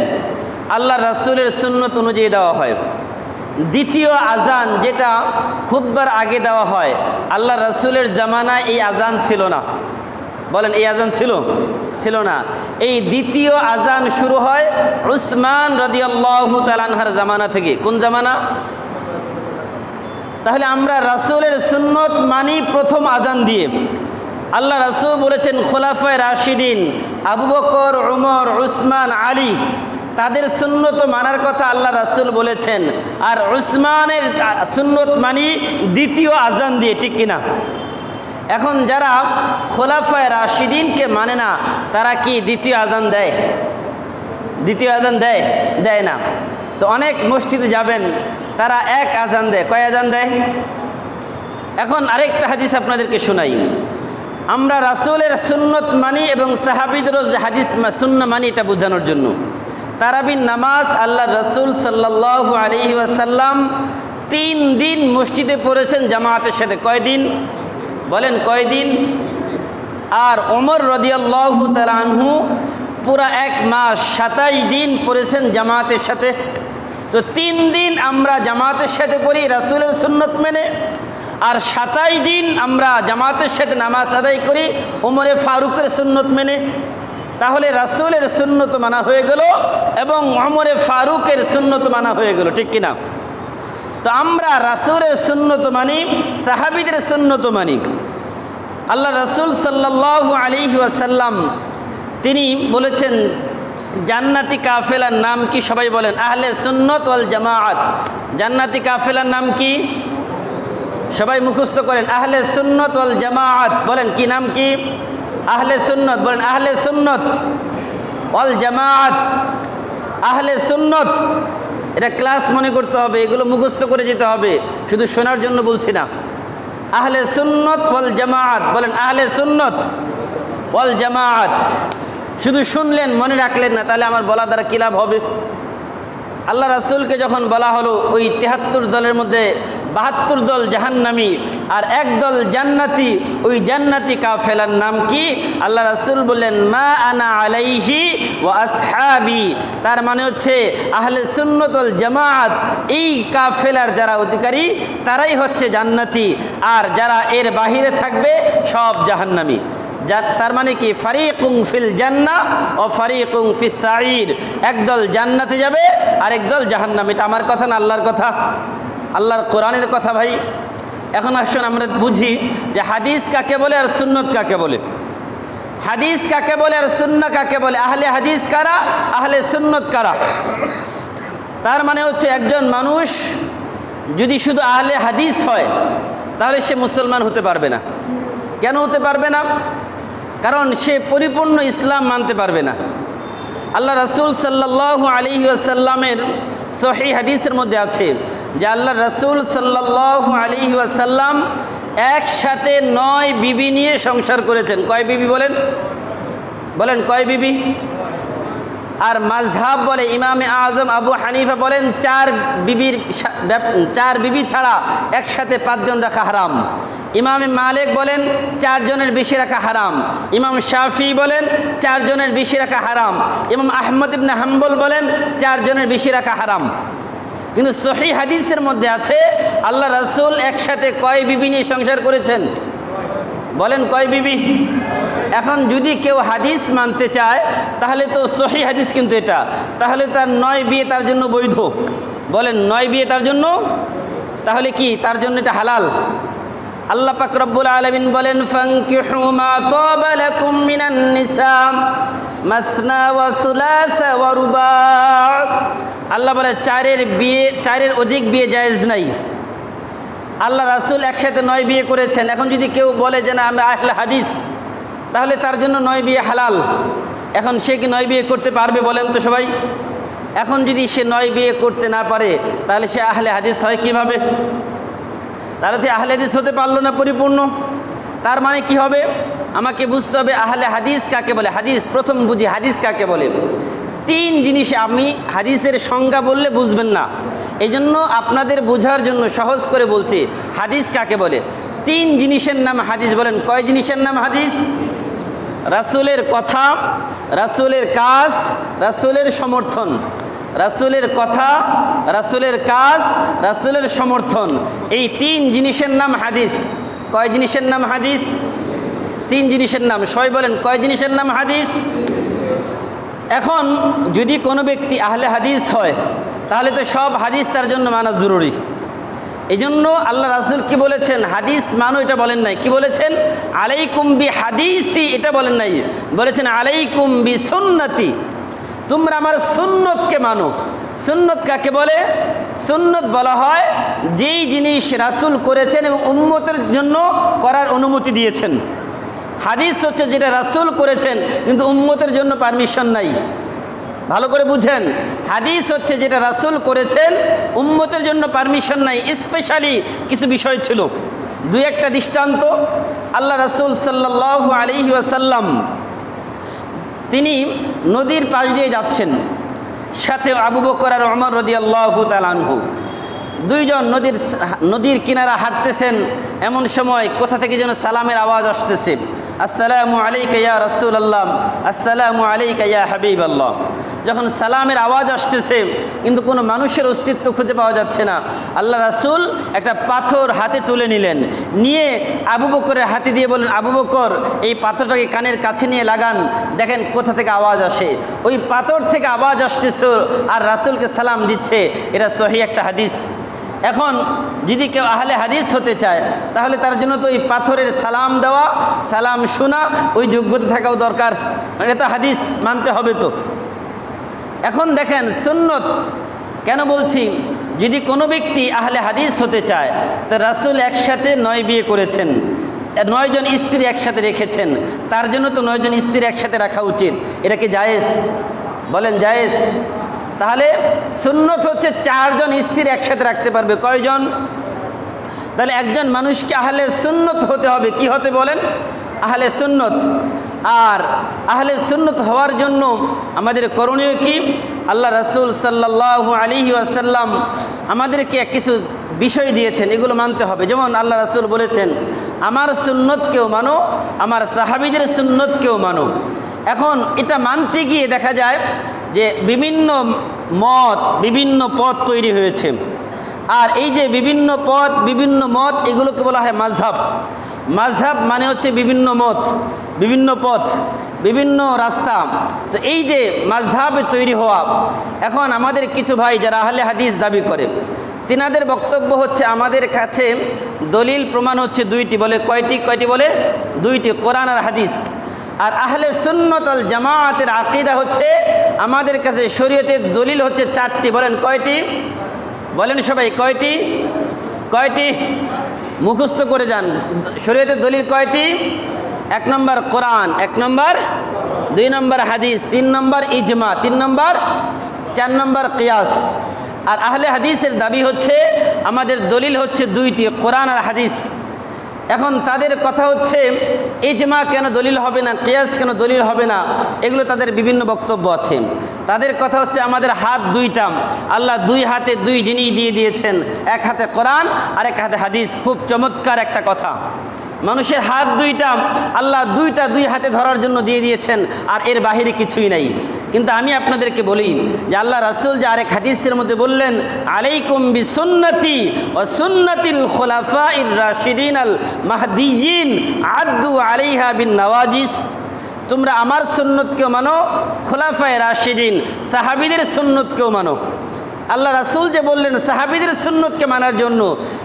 আল্লাহ রাসূলের সুন্নত অনুযায়ী দেওয়া হয়। দ্বিতীয় আজান যেটা খুতবার আগে দেওয়া হয়, আল্লাহ রাসূলের জামানায় এই আজান ছিল না। বলেন, এই আজান ছিল না। এই দ্বিতীয় আজান শুরু হয় উসমান রাদিয়াল্লাহু তাআলা আনহুর জামানা থেকে। কোন জামানা? তাহলে আমরা রাসূলের সুন্নত মানি প্রথম আজান দিয়ে। আল্লাহ রাসূল বলেছেন খুলাফায়ে রাশিদিন আবু বকর, উমর, উসমান, আলী তাদের সুন্নত মানার কথা আল্লাহ রাসূল বলেছেন। আর উসমানের সুন্নত মানি দ্বিতীয় আজান দিয়ে, ঠিক কিনা? এখন যারা খুলাফায়ে রাশিদিনকে মানে না তারা কি দ্বিতীয় আজান দেয়? দ্বিতীয় আজান দেয় না। তো অনেক মসজিদে যাবেন তারা এক আজান দেয়। কয় আজান দেয়? এখন আরেকটা হাদিস আপনাদেরকে শোনাই। আমরা রাসূলের সুন্নত মানি এবং সাহাবীদেরও যে হাদিস সুন্নাহ মানি এটা বোঝানোর জন্য। তারাবির নামাজ আল্লাহ রাসূল সাল্লাল্লাহু আলাইহি ওয়াসাল্লাম 3 দিন মসজিদে পড়েছেন জামাতের সাথে। কয় দিন? বলেন কয়দিন? আর ওমর রাদিয়াল্লাহু তাআলা আনহু পুরা 1 মাস 27 দিন পড়েছেন জামাতের সাথে। তো 3 দিন আমরা জামাতের সাথে পড়ি রাসূলের সুন্নত মেনে, আর 27 দিন আমরা জামাতের সাথে নামাজ আদায় করি ওমরে ফারুকের সুন্নত মেনে। তাহলে রাসূলের সুন্নত মানা হয়ে গেল এবং ওমরে ফারুকের সুন্নত মানা হয়ে গেল, ঠিক কিনা? তো আমরা রাসূলের সুন্নত মানি, সাহাবীদের সুন্নত মানি। আল্লাহ রাসূল সাল্লাল্লাহু আলাইহি ওয়াসাল্লাম তিনি বলেছেন জান্নাতি কাফেলার নাম কি? সবাই বলেন, আহলে সুন্নত ওয়াল জামাআত। জান্নাতি কাফেলার নাম কি? সবাই মুখস্থ করেন, আহলে সুন্নত ওয়াল জামাআত। বলেন কি নাম কি? আহলে সুন্নত। বলেন আহলে সুন্নত ওয়াল জামাআত। আহলে সুন্নত, এটা ক্লাস মনে করতে হবে, এগুলো মুখস্থ করে যেতে হবে, শুধু শোনার জন্য বলছি না। আহলে সুন্নত ওয়াল জামাআত। বলেন আহলে সুন্নত ওয়াল জামাআত। শুধু শুনলেন, মনে রাখলেন না, তাহলে আমার বলা দ্বারা কী লাভ হবে? আল্লাহ রাসূলকে যখন বলা হলো ওই ৭৩ দলের মধ্যে ৭২ দল জাহান্নামী আর 1 দল জান্নাতি, ওই জান্নাতি কাফেলার নাম কি? আল্লাহ রাসূল বললেন মা আনা আলাইহি ওয়া আসহাবি। তার মানে হচ্ছে আহলে সুন্নাত ওয়াল জামাআত এই কাফেলার যারা অধিকারী তারাই হচ্ছে জান্নাতি, আর যারা এর বাহিরে থাকবে সব জাহান্নামী। তার মানে কি? ফারিকুম ফিল জান্নাহ ও ফারিকুম ফিস সাঈর। একদল জান্নাতে যাবে আর একদল জাহান্নামে। এটা আমার কথা না, আল্লাহর কথা, আল্লাহর কোরআনের কথা। ভাই এখন আসুন আমরা বুঝি যে হাদিস কাকে বলে আর সুন্নত কাকে বলে। হাদিস কাকে বলে আর সুন্নাহ কাকে বলে? আহলে হাদিস কারা, আহলে সুন্নত কারা? তার মানে হচ্ছে একজন মানুষ যদি শুধু আহলে হাদিস হয় তাহলে সে মুসলমান হতে পারবে না। কেন হতে পারবে না? কারণ সে পরিপূর্ণ ইসলাম মানতে পারবে না। আল্লাহ রাসূল সাল্লাল্লাহু আলাইহি ওয়াসাল্লামের সহিহ হাদিসের মধ্যে আছে যে আল্লাহ রাসূল সাল্লাল্লাহু আলাইহি ওয়াসাল্লাম একসাথে 9 বিবি নিয়ে সংসার করেছেন। কয় বিবি বলেন? বলেন কয় বিবি? আর মাযহাব বলে ইমামে আজম আবু হানিফা বলেন চার বিবি ছাড়া একসাথে 5 জন রাখা হারাম। ইমামে মালিক বলেন 4 জনের বেশি রাখা হারাম। ইমাম শাফি বলেন 4 জনের বেশি রাখা হারাম। ইমাম আহমদ ইবনে হাম্বল বলেন 4 জনের বেশি রাখা হারাম। কিন্তু সহিহ হাদিসের মধ্যে আছে আল্লাহ রাসূল একসাথে কয় বিবি নিয়ে সংসার করেছেন? বলেন কয় বিবি? এখন যদি কেউ হাদিস মানতে চায় তাহলে তো সহিহ হাদিস কিন্তু এটা, তাহলে তার 9 বিয়ে তার জন্য বৈধ। বলেন 9 বিয়ে তার জন্য, তাহলে কি তার জন্য এটা হালাল? আল্লাহ পাক রব্বুল আলামিন বলেন ফানকিহু মা তাবা লাকুম মিনান নিসা মাসনা ওয়া সুলাসা ওয়া রুবা। আল্লাহ বলে 4-এর অধিক বিয়ে জায়েজ নাই। আল্লাহ রাসূল একসাথে 9 বিয়ে করেছেন। এখন যদি কেউ বলে যে না আমি আহলে হাদিস, তাহলে তার জন্য 9 বিয়ে হালাল। এখন সে কি 9 বিয়ে করতে পারবে বলেন তো সবাই? এখন যদি সে 9 বিয়ে করতে না পারে তাহলে সে আহলে হাদিস হয় কিভাবে? তাহলে তো আহলে হাদিস হতে পারলো না পরিপূর্ণ। তার মানে কি হবে? আমাকে বুঝতে হবে আহলে হাদিস কাকে বলে। হাদিস প্রথম বুঝি হাদিস কাকে বলে। 3 জিনিস আমি হাদিসের সংজ্ঞা বললে বুঝবেন না, এই জন্য আপনাদের বোঝার জন্য সহজ করে বলছি হাদিস কাকে বলে। 3 জিনিসের নাম হাদিস। বলেন কয় জিনিসের নাম হাদিস? রাসূলের কথা, রাসূলের কাজ, রাসূলের সমর্থন। রাসূলের কথা, রাসূলের কাজ, রাসূলের সমর্থন, এই 3 জিনিসের নাম হাদিস। কয় জিনিসের নাম হাদিস? 3 জিনিসের নাম। সবাই বলেন কয় জিনিসের নাম হাদিস? এখন যদি কোনো ব্যক্তি আহলে হাদিস হয় তাহলে তো সব হাদিস তার জন্য মানা জরুরি। এই জন্য আল্লাহ রাসূল কি বলেছেন? হাদিস মানো, এটা বলেন নাই। কি বলেছেন? আলাইকুম বি হাদিসি, এটা বলেন নাই। বলেছেন আলাইকুম বি সুন্নতি, তোমরা আমার সুন্নতকে মানো। সুন্নত কাকে বলে? সুন্নত বলা হয় যেই জিনিস রাসূল করেছেন এবং উম্মতের জন্য করার অনুমতি দিয়েছেন। হাদিস হচ্ছে যেটা রাসূল করেছেন কিন্তু উম্মতের জন্য পারমিশন নাই। ভালো করে বুঝেন, হাদিস হচ্ছে যেটা রাসূল করেছেন উম্মতের জন্য পারমিশন নাই। স্পেশালি কিছু বিষয় ছিল। 2-1টা দৃষ্টান্ত। আল্লাহ রাসূল সাল্লাল্লাহু আলাইহি ওয়াসাল্লাম তিনি নদীর পাশ দিয়ে যাচ্ছেন, সাথে আবু বকর আর ওমর রাদিয়াল্লাহু তাআলা আনহু। 2 জন নদীর কিনারা হাঁটতেছেন। এমন সময় কোথা থেকে যেন সালামের আওয়াজ আসতেছে, আসসালামু আলাইকা ইয়া রাসূলুল্লাহ, আসসালামু আলাইকা ইয়া হাবিবাল্লাহ। যখন সালামের আওয়াজ আসতেছে কিন্তু কোনো মানুষের অস্তিত্ব খুঁজে পাওয়া যাচ্ছে না, আল্লাহ রাসূল একটা পাথর হাতে তুলে নিলেন, নিয়ে আবু বকরের হাতে দিয়ে বললেন, আবু বকর এই পাথরটাকে কানের কাছে নিয়ে লাগান, দেখেন কোথা থেকে আওয়াজ আসে। ওই পাথর থেকে আওয়াজ আসতেছে আর রাসূলকে সালাম দিচ্ছে। এটা সহিহ একটা হাদিস। এখন যদি কেউ আহলে হাদিস হতে চায় তাহলে তার জন্য তো ওই পাথরের সালাম দেওয়া, সালাম শোনা, ওই যোগ্যতা থাকাও দরকার। এটা তো হাদিস মানতে হবে তো। এখন দেখেন সুন্নত কেন বলছি, যদি কোনো ব্যক্তি আহলে হাদিস হতে চায় তো রাসূল একসাথে 9 বিয়ে করেছেন, 9 জন স্ত্রী একসাথে রেখেছেন, তার জন্য তো 9 জন স্ত্রী একসাথে রাখা উচিত। এটা কি জায়েজ? বলেন জায়েজ? তাহলে সুন্নত হচ্ছে 4 জন স্ত্রী একসাথে রাখতে পারবে। কয়জন? তাহলে একজন মানুষকে আহলে সুন্নত হতে হবে। কি হতে বলেন? আহলে সুন্নত। আর আহলে সুন্নত হওয়ার জন্য আমাদের করণীয় কি? আল্লাহ রাসূল সাল্লাল্লাহু আলাইহি ওয়াসাল্লাম আমাদেরকে কিছু বিষয় দিয়েছেন, এগুলো মানতে হবে। যেমন আল্লাহ রাসূল বলেছেন, আমার সুন্নতকেও মানো, আমার সাহাবীদের সুন্নতকেও মানো। এখন এটা মানতে গিয়ে দেখা যায় যে বিভিন্ন মত, বিভিন্ন পথ তৈরি হয়েছে। আর এই যে বিভিন্ন পথ, বিভিন্ন মত, এগুলোকে বলা হয় মাযহাব। মাযহাব মানে হচ্ছে বিভিন্ন মত, বিভিন্ন পথ, বিভিন্ন রাস্তা। তো এই যে মাযহাব তৈরি হওয়া, এখন আমাদের কিছু ভাই যারা আহলে হাদিস দাবি করে, তিনাদের বক্তব্য হচ্ছে আমাদের কাছে দলিল প্রমাণ হচ্ছে 2টি। বলে কয়টি বলে? 2টি, কোরআন আর হাদিস। আর আহলে সুন্নাত ওয়াল জামাআতের আকীদা হচ্ছে আমাদের কাছে শরীয়তের দলিল হচ্ছে 4টি। বলেন কয়টি? বলেন সবাই কয়টি? মুখস্থ করে যান। শরীয়তের দলিল কয়টি? 1 নম্বর কোরআন, 1 নম্বর, 2 নম্বর হাদিস, 3 নম্বর ইজমা, 3 নম্বর, 4 নম্বর কিয়াস। আর আহলে হাদিসের দাবি হচ্ছে আমাদের দলিল হচ্ছে 2টি, কোরআন আর হাদিস। এখন তাদের কথা হচ্ছে ইজমা কেন দলিল হবে না, কিয়াস কেন দলিল হবে না, এগুলো তাদের বিভিন্ন বক্তব্য আছে। তাদের কথা হচ্ছে আমাদের হাত দুইটা, আল্লাহ দুই হাতে দুই জিনিস দিয়ে দিয়েছেন, এক হাতে কোরআন আর এক হাতে হাদিস। খুব চমৎকার একটা কথা। মানুষের হাত দুইটা আল্লাহ দুই হাতে ধরার জন্য দিয়ে দিয়েছেন, আর এর বাহিরে কিছুই নাই। কিন্তু আমি আপনাদেরকে বলি যে আল্লাহ রাসূল যে আরেক হাদিসের মধ্যে বললেন, আলাইকুম বিসুন্নতি ওয়া সুন্নাতিল খুলাফাইর রাশিদিন আল মাহদিয়িন আদ্দু আলাইহা বিন নওয়াজিস, তোমরা আমার সুন্নতকেও মানো, খোলাফায়ে রাশিদিন সাহাবীদের সুন্নতকেও মানো। আল্লাহ রাসূল যে বললেন সাহাবীদের সুন্নতকে মানার জন্য,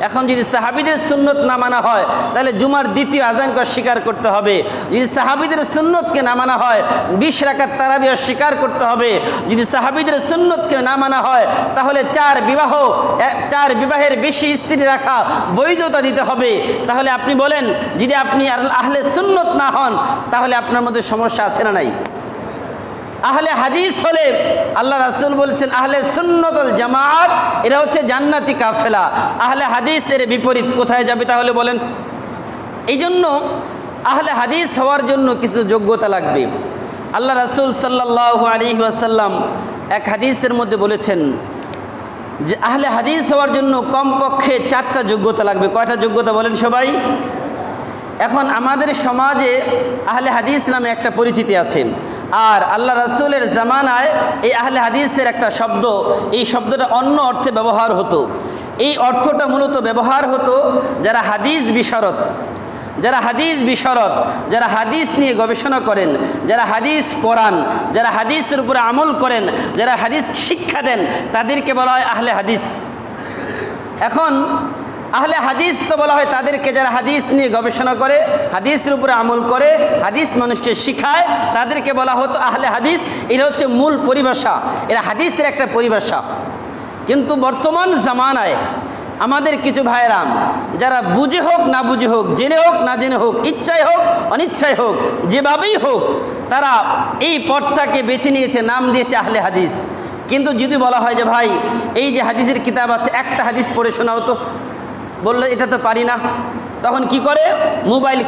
এখন যদি সাহাবীদের সুন্নত না মানা হয় তাহলে জুমার দ্বিতীয় আযানকে অস্বীকার করতে হবে। যদি সাহাবীদের সুন্নতকে না মানা হয় 20 রাকাত তারাবি অস্বীকার করতে হবে। যদি সাহাবীদের সুন্নতকে না মানা হয় তাহলে 4 বিবাহের বেশি স্ত্রী রাখা বৈধতা দিতে হবে। তাহলে আপনি বলেন, যদি আপনি আহলে সুন্নত না হন তাহলে আপনার মধ্যে সমস্যা আছে না নাই? আহলে হাদিস হলে আল্লাহ রাসূল বলেছেন আহলে সুন্নাত ওয়াল জামাআত এরা হচ্ছে জান্নাতি কাফেলা। আহলে হাদিস এর বিপরীত কোথায় যাবে তাহলে বলেন? এই জন্য আহলে হাদিস হওয়ার জন্য কিছু যোগ্যতা লাগবে। আল্লাহ রাসূল সাল্লাল্লাহু আলাইহি ওয়াসাল্লাম এক হাদিসের মধ্যে বলেছেন যে আহলে হাদিস হওয়ার জন্য কমপক্ষে 4টা যোগ্যতা লাগবে। কয়টা যোগ্যতা বলেন সবাই? এখন আমাদের সমাজে আহলে হাদিস নামে একটা পরিচিতি আছে, আর আল্লাহ রাসূলের জামানায় এই আহলে হাদিসের একটা শব্দ, এই শব্দটা অন্য অর্থে ব্যবহার হতো। এই অর্থটা মূলত ব্যবহার হতো যারা হাদিস বিশারদ, যারা হাদিস নিয়ে গবেষণা করেন, যারা হাদিস পড়ান, যারা হাদিসের উপরে আমল করেন, যারা হাদিস শিক্ষা দেন, তাদেরকে বলা হয় আহলে হাদিস। এখন আহলে হাদিস তো বলা হয় তাদেরকে যারা হাদিস নিয়ে গবেষণা করে, হাদিসের উপরে আমল করে, হাদিস মানুষকে শিখায়, তাদেরকে বলা হতো আহলে হাদিস। এটা হচ্ছে মূল পরিভাষা, এরা হাদিসের একটা পরিভাষা। কিন্তু বর্তমান জামানায় আমাদের কিছু ভাইরাম যারা বুঝে হোক না বুঝে হোক, জেনে হোক না জেনে হোক, ইচ্ছায় হোক অনিচ্ছায় হোক, যেভাবেই হোক, তারা এই পথটাকে বেছে নিয়েছে, নাম দিয়েছে আহলে হাদিস। কিন্তু যদি বলা হয় যে ভাই এই যে হাদিসের কিতাব আছে, একটা হাদিস পড়ে শোনাও তো, বললো এটা তো পারি না। তখন কি করে? মোবাইল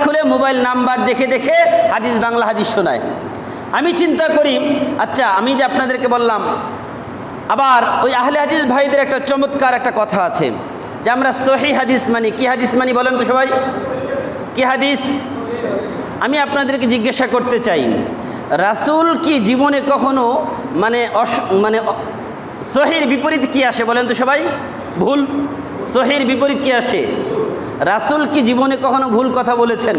খুলে মোবাইল নাম্বার দেখে দেখে হাদিস, বাংলা হাদিস শোনায়। আমি চিন্তা করি, আচ্ছা আমি যে আপনাদেরকে বললাম, আবার ওই আহলে হাদিস ভাইদের একটা চমৎকার একটা কথা আছে যে আমরা সহিহ হাদিস মানি। কি হাদিস মানি বলেন তো সবাই? কি হাদিস? আমি আপনাদেরকে জিজ্ঞাসা করতে চাই, রাসূল কি জীবনে কখনো সহির বিপরীত কি আসে বলেন তো সবাই? ভুল। সহির বিপরীত কি আসে? রাসূল কি জীবনে কখনো ভুল কথা বলেছেন?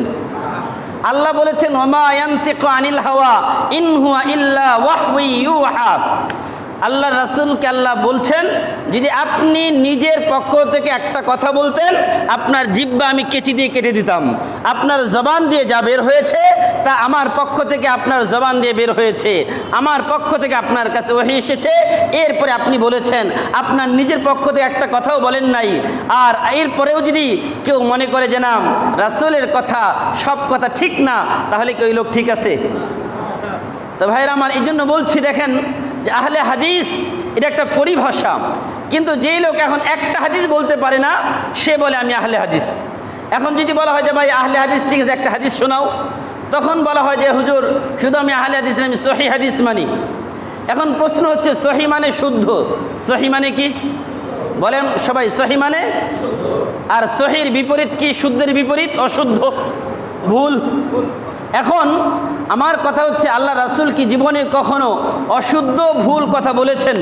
আল্লাহ বলেছেন ওমা ইয়ানতিকু আনিল হাওয়া ইন হুয়া ইল্লা ওয়াহয়ু ইউহা। আল্লাহ রাসূলকে আল্লাহ বলছেন, যদি আপনি নিজের পক্ষ থেকে একটা কথা বলতেন, আপনার জিহ্বা আমি কেচি দিয়ে কেটে দিতাম। আপনার জবান দিয়ে যা বের হয়েছে তা আমার পক্ষ থেকে আপনার জবান দিয়ে বের হয়েছে, আমার পক্ষ থেকে আপনার কাছে ওহী এসেছে। এরপরে আপনি বলেছেন, আপনার নিজের পক্ষ থেকে একটা কথাও বলেন নাই। আর এরপরেও যদি কেউ মনে করে যে না রাসূলের কথা সব কথা ঠিক না, তাহলে কি ওই লোক ঠিক আছে? তো ভাইরা আমার, এই জন্য বলছি, দেখেন যে আহলে হাদিস এটা একটা পরিভাষা। কিন্তু যেই লোক এখন একটা হাদিস বলতে পারে না, সে বলে আমি আহলে হাদিস। এখন যদি বলা হয় যে ভাই আহলে হাদিস ঠিক আছে, একটা হাদিস শোনাও, তখন বলা হয় যে হুজুর শুধু আমি আহলে হাদিস না, আমি সহিহ হাদিস মানি। এখন প্রশ্ন হচ্ছে সহি মানে শুদ্ধ, সহি মানে কি বলেন সবাই? সহি মানে, আর সহির বিপরীত কি? শুদ্ধের বিপরীত অশুদ্ধ, ভুল। এখন আমার কথা হচ্ছে, আল্লাহ রাসূল কি জীবনে কখনো অশুদ্ধ ভুল কথা বলেছেন?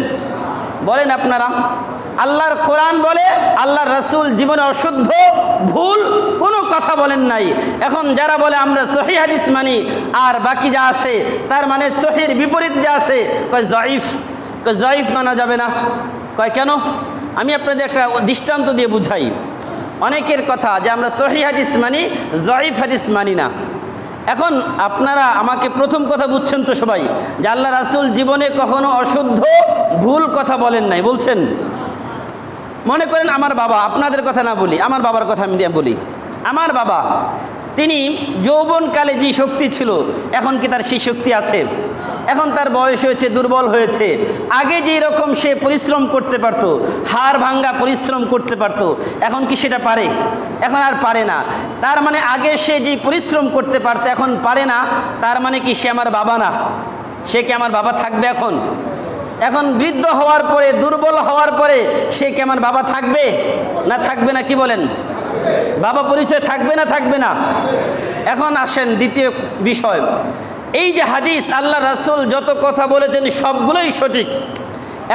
বলেন আপনারা। আল্লাহর কোরআন বলে আল্লাহর রাসূল জীবনে অশুদ্ধ ভুল কোনো কথা বলেন নাই। এখন যারা বলে আমরা সহিহ হাদিস মানি, আর বাকি যা আছে তার মানে সহির বিপরীত যা আছে, কয় জয়ীফ। কয় জয়ীফ মানা যাবে না। কয় কেন? আমি আপনাদের একটা দৃষ্টান্ত দিয়ে বুঝাই। অনেকের কথা যে আমরা সহিহ হাদিস মানি, জয়ীফ হাদিস মানি না। এখন আপনারা আমাকে প্রথম কথা বুঝছেন তো সবাই, যে আল্লাহ রাসূল জীবনে কখনো অশুদ্ধ ভুল কথা বলেন নাই। বলছেন? মনে করেন আমার বাবা, আপনাদের কথা না বলি, আমার বাবার কথা আমি বলি। আমার বাবা তিনি যৌবনকালে যে শক্তি ছিল এখন কি তার সেই শক্তি আছে? এখন তার বয়স হয়েছে, দুর্বল হয়েছে। আগে যেই রকম সে পরিশ্রম করতে পারত, হাড় ভাঙ্গা পরিশ্রম করতে পারত, এখন কি সেটা পারে? এখন আর পারে না। তার মানে আগে সে যে পরিশ্রম করতে পারত এখন পারে না, তার মানে কি সে আমার বাবা না? সে কি আমার বাবা থাকবে এখন? এখন বৃদ্ধ হওয়ার পরে, দুর্বল হওয়ার পরে সে কি আমার বাবা থাকবে না থাকবে না? কি বলেন? বাবা পরিচয় থাকবে না থাকবে না? এখন আসেন দ্বিতীয় বিষয়। এই যে হাদিস, আল্লাহ রাসূল যত কথা বলেছেন সবগুলোই সঠিক।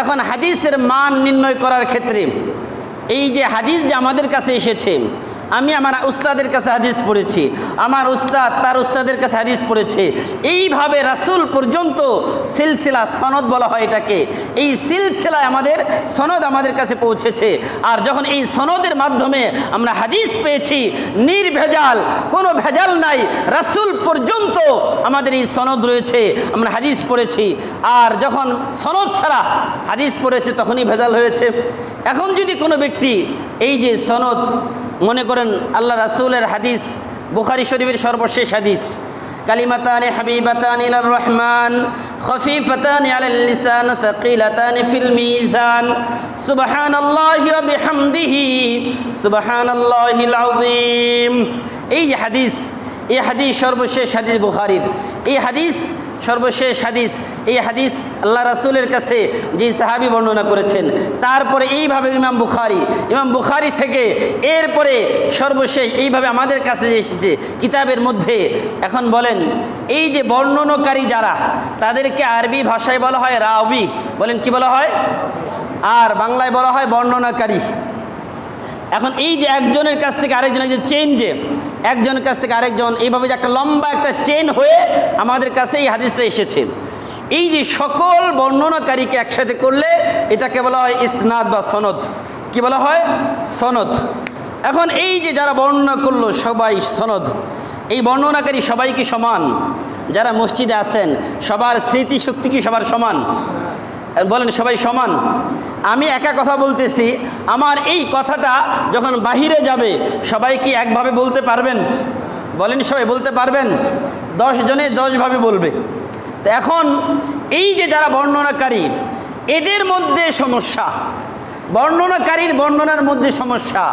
এখন হাদিসের মান নির্ণয় করার ক্ষেত্রে এই যে হাদিস যে আমাদের কাছে এসেছে, আমি আমার উস্তাদের কাছে হাদিস পড়েছি, আমার উস্তাদ তার উস্তাদের কাছে হাদিস পড়েছে, এইভাবে রাসূল পর্যন্ত সিলসিলা, সনদ বলা হয় এটাকে। এই সিলসিলায় আমাদের সনদ আমাদের কাছে পৌঁছেছে। আর যখন এই সনদের মাধ্যমে আমরা হাদিস পেয়েছি নির্ভেজাল, কোনো ভেজাল নাই, রাসূল পর্যন্ত আমাদের এই সনদ রয়েছে, আমরা হাদিস পড়েছি। আর যখন সনদ ছাড়া হাদিস পড়েছে তখনই ভেজাল হয়েছে। এখন যদি কোনো ব্যক্তি এই যে সনদ, মনে করেন আল্লাহ রাসূলের হাদিস, বুখারী শরীফের সর্বশেষ হাদিস, কালিমাতানি হাবিবাতানি ইলার রহমান খফিফাতানি আলাল লিসান সাকিলাতানি ফিল মিজান সুবহানাল্লাহি ওয়া বিহামদিহি সুবহানাল্লাহিল আযীম। এই যে হাদিস, এই হাদিস সর্বশেষ হাদিস বুখারীর, এই হাদিস সর্বশেষ হাদিস। এই হাদিস আল্লাহ রাসূলের কাছে যে সাহাবী বর্ণনা করেছেন, তারপরে এইভাবে ইমাম বুখারী থেকে এরপরে সর্বশেষ এইভাবে আমাদের কাছে এসেছে কিতাবের মধ্যে। এখন বলেন এই যে বর্ণনাকারী যারা, তাদেরকে আরবি ভাষায় বলা হয় রাবি, বলেন কি বলা হয়? আর বাংলায় বলা হয় বর্ণনাকারী। এখন এই যে একজনের কাছ থেকে আরেকজনের যে চেইন, যে একজনের কাছ থেকে আরেকজন, এইভাবে যে একটা লম্বা একটা চেইন হয়ে আমাদের কাছে এই হাদিসটা এসেছে। এই যে সকল বর্ণনাকারীকে একসাথে করলে এটাকে বলা হয় ইসনাদ বা সনদ। কি বলা হয়? সনদ। এখন এই যে যারা বর্ণনা করলো সবাই সনদ, এই বর্ণনাকারী সবাই কি সমান? যারা মসজিদে আছেন সবার স্মৃতিশক্তি কি সবার সমান? বলেন সবাই সমান? আমি একা কথা বলতেছি, আমার এই কথাটা যখন বাহিরে যাবে সবাই কি একভাবে বলতে পারবেন? বলেন সবাই বলতে পারবেন? 10 জনে 10 ভাবে বলবে। তো এখন এই যে যারা বর্ণনাকারী, এদের মধ্যে সমস্যা, বর্ণনাকারীর বর্ণনার মধ্যে সমস্যা।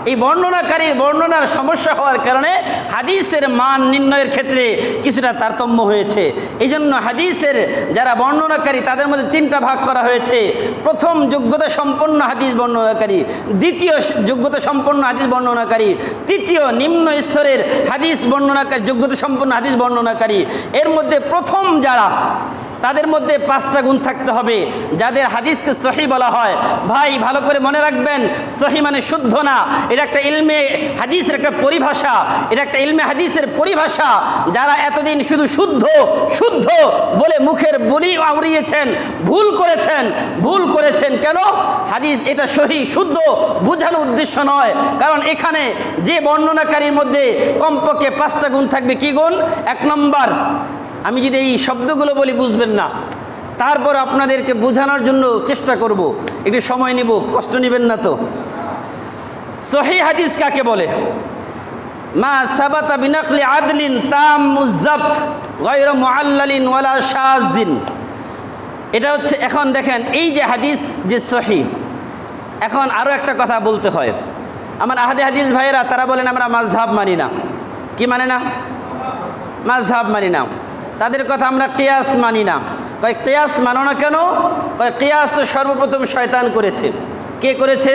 এই বর্ণনাকারীর বর্ণনার সমস্যা হওয়ার কারণে হাদিসের মান নির্ণয়ের ক্ষেত্রে কিছুটা তারতম্য হয়েছে। এই জন্য হাদিসের যারা বর্ণনাকারী তাদের মধ্যে 3টা ভাগ করা হয়েছে। প্রথম যোগ্যতা সম্পন্ন হাদিস বর্ণনাকারী, দ্বিতীয় যোগ্যতা সম্পন্ন হাদিস বর্ণনাকারী, তৃতীয় নিম্ন স্তরের হাদিস বর্ণনাকারী, যোগ্যতা সম্পন্ন হাদিস বর্ণনাকারী। এর মধ্যে প্রথম যারা, তাদের মধ্যে 5টা গুণ থাকতে হবে, যাদের হাদিসকে সহি বলা হয়। ভাই ভালো করে মনে রাখবেন, সহি মানে শুদ্ধ না, এটা একটা ইলমে হাদিসের একটা পরিভাষা, এটা একটা ইলমে হাদিসের পরিভাষা। যারা এতদিন শুধু শুদ্ধ শুদ্ধ বলে মুখের বলি আউড়িয়েছেন, ভুল করেছেন। কেন? হাদিস এটা সহি শুদ্ধ বোঝানোর উদ্দেশ্য নয়। কারণ এখানে যে বর্ণনাকারীর মধ্যে কমপক্ষে 5টা গুণ থাকবে। কি গুণ? 1 নম্বর, আমি যদি এই শব্দগুলো বলি বুঝবেন না, তারপর আপনাদেরকে বোঝানোর জন্য চেষ্টা করব, একটু সময় নিব, কষ্ট নেবেন না তো। সহিহ হাদিস কাকে বলে? মা সাবাতা বিনাকলি আদলিন তাম্মুজ যাবত গায়রা মুআল্লালিন ওয়ালা শাযিন। এটা হচ্ছে, এখন দেখেন এই যে হাদিস যে সহি, এখন আরও একটা কথা বলতে হয়। আমার আহলে হাদিস ভাইয়েরা তারা বলেন আমরা মাযহাব মানি না। কি মানে না? মাযহাব মানি না। তাদের কথা আমরা কিয়াস মানি না। কয় কিয়াস মানো না কেন? কয় কিয়াস তো সর্বপ্রথম শয়তান করেছে। কে করেছে?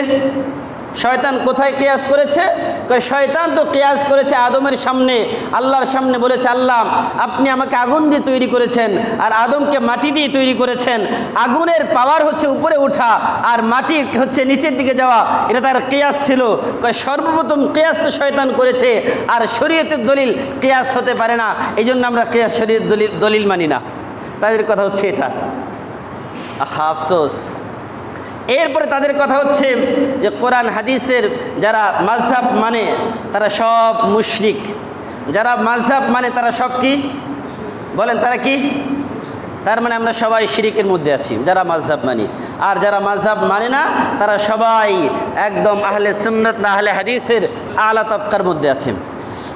শয়তান। কোথায় কিয়াস করেছে? কয় শয়তান তো কিয়াস করেছে আদমের সামনে, আল্লাহর সামনে বলেছে, আল্লাহ আপনি আমাকে আগুন দিয়ে তৈরি করেছেন আর আদমকে মাটি দিয়ে তৈরি করেছেন। আগুনের পাওয়ার হচ্ছে উপরে ওঠা আর মাটি হচ্ছে নিচের দিকে যাওয়া, এটা তার কিয়াস ছিল। কয় সর্বপ্রথম কিয়াস তো শয়তান করেছে, আর শরীয়তের দলিল কিয়াস হতে পারে না, এই জন্য আমরা কিয়াস শরীয়ত দলিল মানি না। তাদের কথা হচ্ছে এটা। আফসোস। এরপরে তাদের কথা হচ্ছে যে কোরআন হাদিসের যারা মাযহাব মানে তারা সব মুশরিক। যারা মাযহাব মানে তারা সব কি? বলেন তারা কি? তার মানে আমরা সবাই শিরিকের মধ্যে আছি যারা মাযহাব মানি। আর যারা মাযহাব মানে না তারা সবাই একদম আহলে সুন্নাত না আহলে হাদিসের আলা তবকার মধ্যে আছে।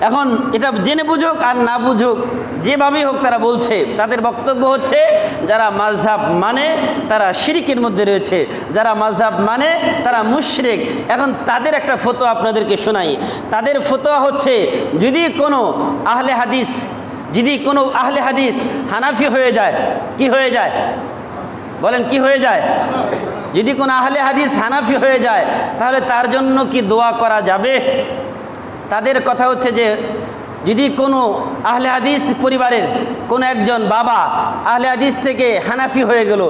এখন এটা জেনে বুঝুক আর না বুঝুক, যেভাবেই হোক তারা বলছে, তাদের বক্তব্য হচ্ছে যারা মাযহাব মানে তারা শিরকের মধ্যে রয়েছে, যারা মাযহাব মানে তারা মুশরিক। এখন তাদের একটা ফতোয়া আপনাদেরকে শোনাই। তাদের ফতোয়া হচ্ছে যদি কোনো আহলে হাদিস হানাফি হয়ে যায়, কি হয়ে যায় বলেন, কি হয়ে যায়? যদি কোনো আহলে হাদিস হানাফি হয়ে যায় তাহলে তার জন্য কি দোয়া করা যাবে? তাদের কথা হচ্ছে যে যদি কোনো আহলে হাদিস পরিবারের কোনো একজন বাবা আহলে হাদিস থেকে হানাফি হয়ে গেল,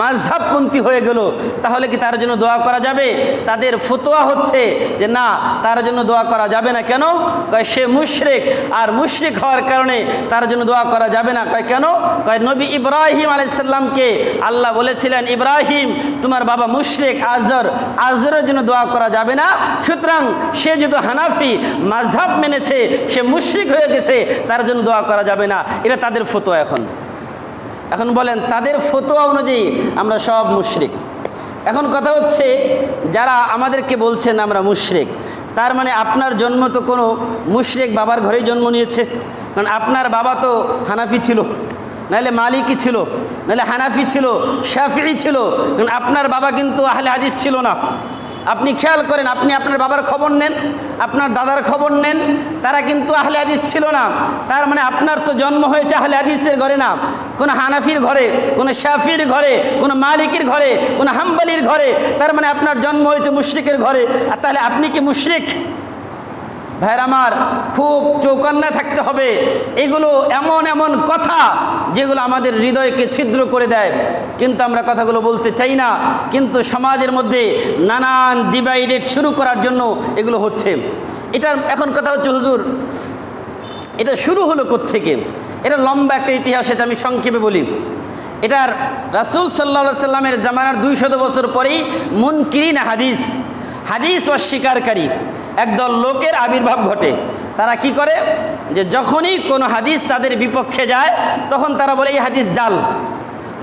মাযহাবপন্থী হয়ে গেল, তাহলে কি তার জন্য দোয়া করা যাবে? তাদের ফতোয়া হচ্ছে যে না, তার জন্য দোয়া করা যাবে না। কেন? কয় সে মুশরিক, আর মুশরিক হওয়ার কারণে তার জন্য দোয়া করা যাবে না। কয় কেন? কয় নবী ইব্রাহিম আলাইহিস সালামকে আল্লাহ বলেছিলেন, ইব্রাহিম তোমার বাবা মুশরিক, আজরের জন্য দোয়া করা যাবে না। সুতরাং সে যেহেতু হানাফি মাযহাব মেনেছে, সে মুশরিক হয়ে গেছে, তার জন্য দোয়া করা যাবে না। এটা তাদের ফতোয়া। এখন বলেন তাদের ফতোয়া অনুযায়ী আমরা সব মুশরিক। এখন কথা হচ্ছে যারা আমাদেরকে বলছেন আমরা মুশরিক, তার মানে আপনার জন্ম তো কোনো মুশরিক বাবার ঘরেই জন্ম নিয়েছে। কারণ আপনার বাবা তো হানাফি ছিল, নাহলে মালিকি ছিল, নাহলে হানাফি ছিল, শাফিঈ ছিল। কারণ আপনার বাবা কিন্তু আহলে হাদিস ছিল না। আপনি খেয়াল করেন, আপনি আপনার বাবার খবর নেন, আপনার দাদার খবর নেন, তারা কিন্তু আহলে হাদিস ছিল না। তার মানে আপনার তো জন্ম হয়েছে আহলে হাদিসের ঘরে না, কোনো হানাফির ঘরে, কোনো শাফির ঘরে, কোনো মালিকির ঘরে, কোনো হাম্বলির ঘরে। তার মানে আপনার জন্ম হয়েছে মুশরিকের ঘরে। আর তাহলে আপনি কি মুশরিক? ভাইয়ের আমার, খুব চৌকান্না থাকতে হবে। এগুলো এমন এমন কথা যেগুলো আমাদের হৃদয়কে ছিদ্র করে দেয়, কিন্তু আমরা কথাগুলো বলতে চাই না। কিন্তু সমাজের মধ্যে নানান ডিভাইডেড শুরু করার জন্য এগুলো হচ্ছে। এটার এখন কথা হচ্ছে হুজুর, এটা শুরু হলো কোত্থেকে? এটা লম্বা একটা ইতিহাস, এটা আমি সংক্ষেপে বলি। এটার রাসূল সাল্লাল্লাহু আলাইহি সাল্লামের জামানার 200 বছর পরেই মুনকিরিন হাদিস অস্বীকারী একদল লোকের আবির্ভাব ঘটে। তারা কি করে যে যখনই কোনো হাদিস তাদের বিপক্ষে যায় তখন তারা বলে এই হাদিস জাল।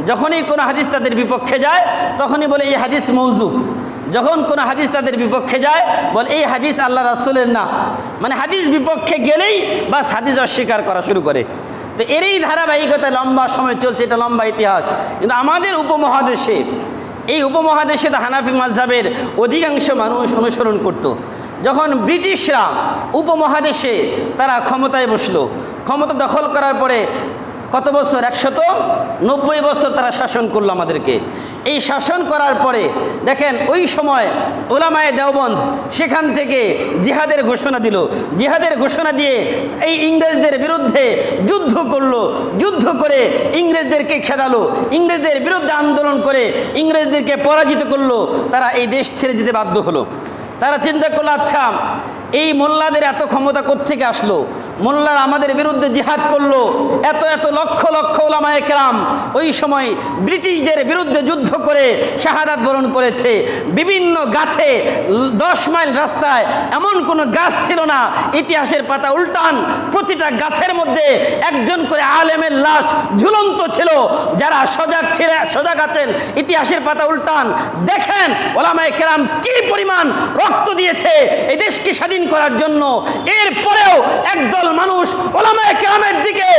যখনই কোনো হাদিস তাদের বিপক্ষে যায় তখনই বলে এই হাদিস মৌজু। যখন কোনো হাদিস তাদের বিপক্ষে যায় বলে এই হাদিস আল্লাহ রাসূলের না। মানে হাদিস বিপক্ষে গেলেই বাস হাদিস অস্বীকার করা শুরু করে। তো এরই ধারাবাহিকতা লম্বা সময় চলছে, এটা লম্বা ইতিহাস। কিন্তু আমাদের উপমহাদেশে, এই উপমহাদেশে তো হানাফি মাযহাবের অধিকাংশ মানুষ অনুসরণ করত। যখন ব্রিটিশরা উপমহাদেশে তারা ক্ষমতায় বসলো, ক্ষমতা দখল করার পরে কত বছর? 190 বছর তারা শাসন করলো আমাদেরকে। এই শাসন করার পরে দেখেন ওই সময় উলামায়ে দেওবন্দ সেখান থেকে জিহাদের ঘোষণা দিল। জিহাদের ঘোষণা দিয়ে এই ইংরেজদের বিরুদ্ধে যুদ্ধ করলো, যুদ্ধ করে ইংরেজদেরকে খেদালো, ইংরেজদের বিরুদ্ধে আন্দোলন করে ইংরেজদেরকে পরাজিত করলো। তারা এই দেশ ছেড়ে যেতে বাধ্য হলো। তারা চিন্তা করলো, আচ্ছা এই মোল্লাদের এত ক্ষমতা কোত্থেকে আসলো? মোল্লারা আমাদের বিরুদ্ধে জিহাদ করলো, এত এত লক্ষ লক্ষ উলামায়ে কেরাম ওই সময় ব্রিটিশদের বিরুদ্ধে যুদ্ধ করে শাহাদাত বরণ করেছে। বিভিন্ন গাছে 10 মাইল রাস্তায় এমন কোনো গাছ ছিল না, ইতিহাসের পাতা উল্টান, প্রতিটা গাছের মধ্যে একজন করে আলেমের লাশ ঝুলন্ত ছিল। যারা সজাগ আছেন, ইতিহাসের পাতা উল্টান, দেখেন উলামায়ে কেরাম কি পরিমাণ রক্ত দিয়েছে এই দেশকে স্বাধীন করার জন্য। এরপরেও একদল মানুষ উলামায়ে কেরামের দিকে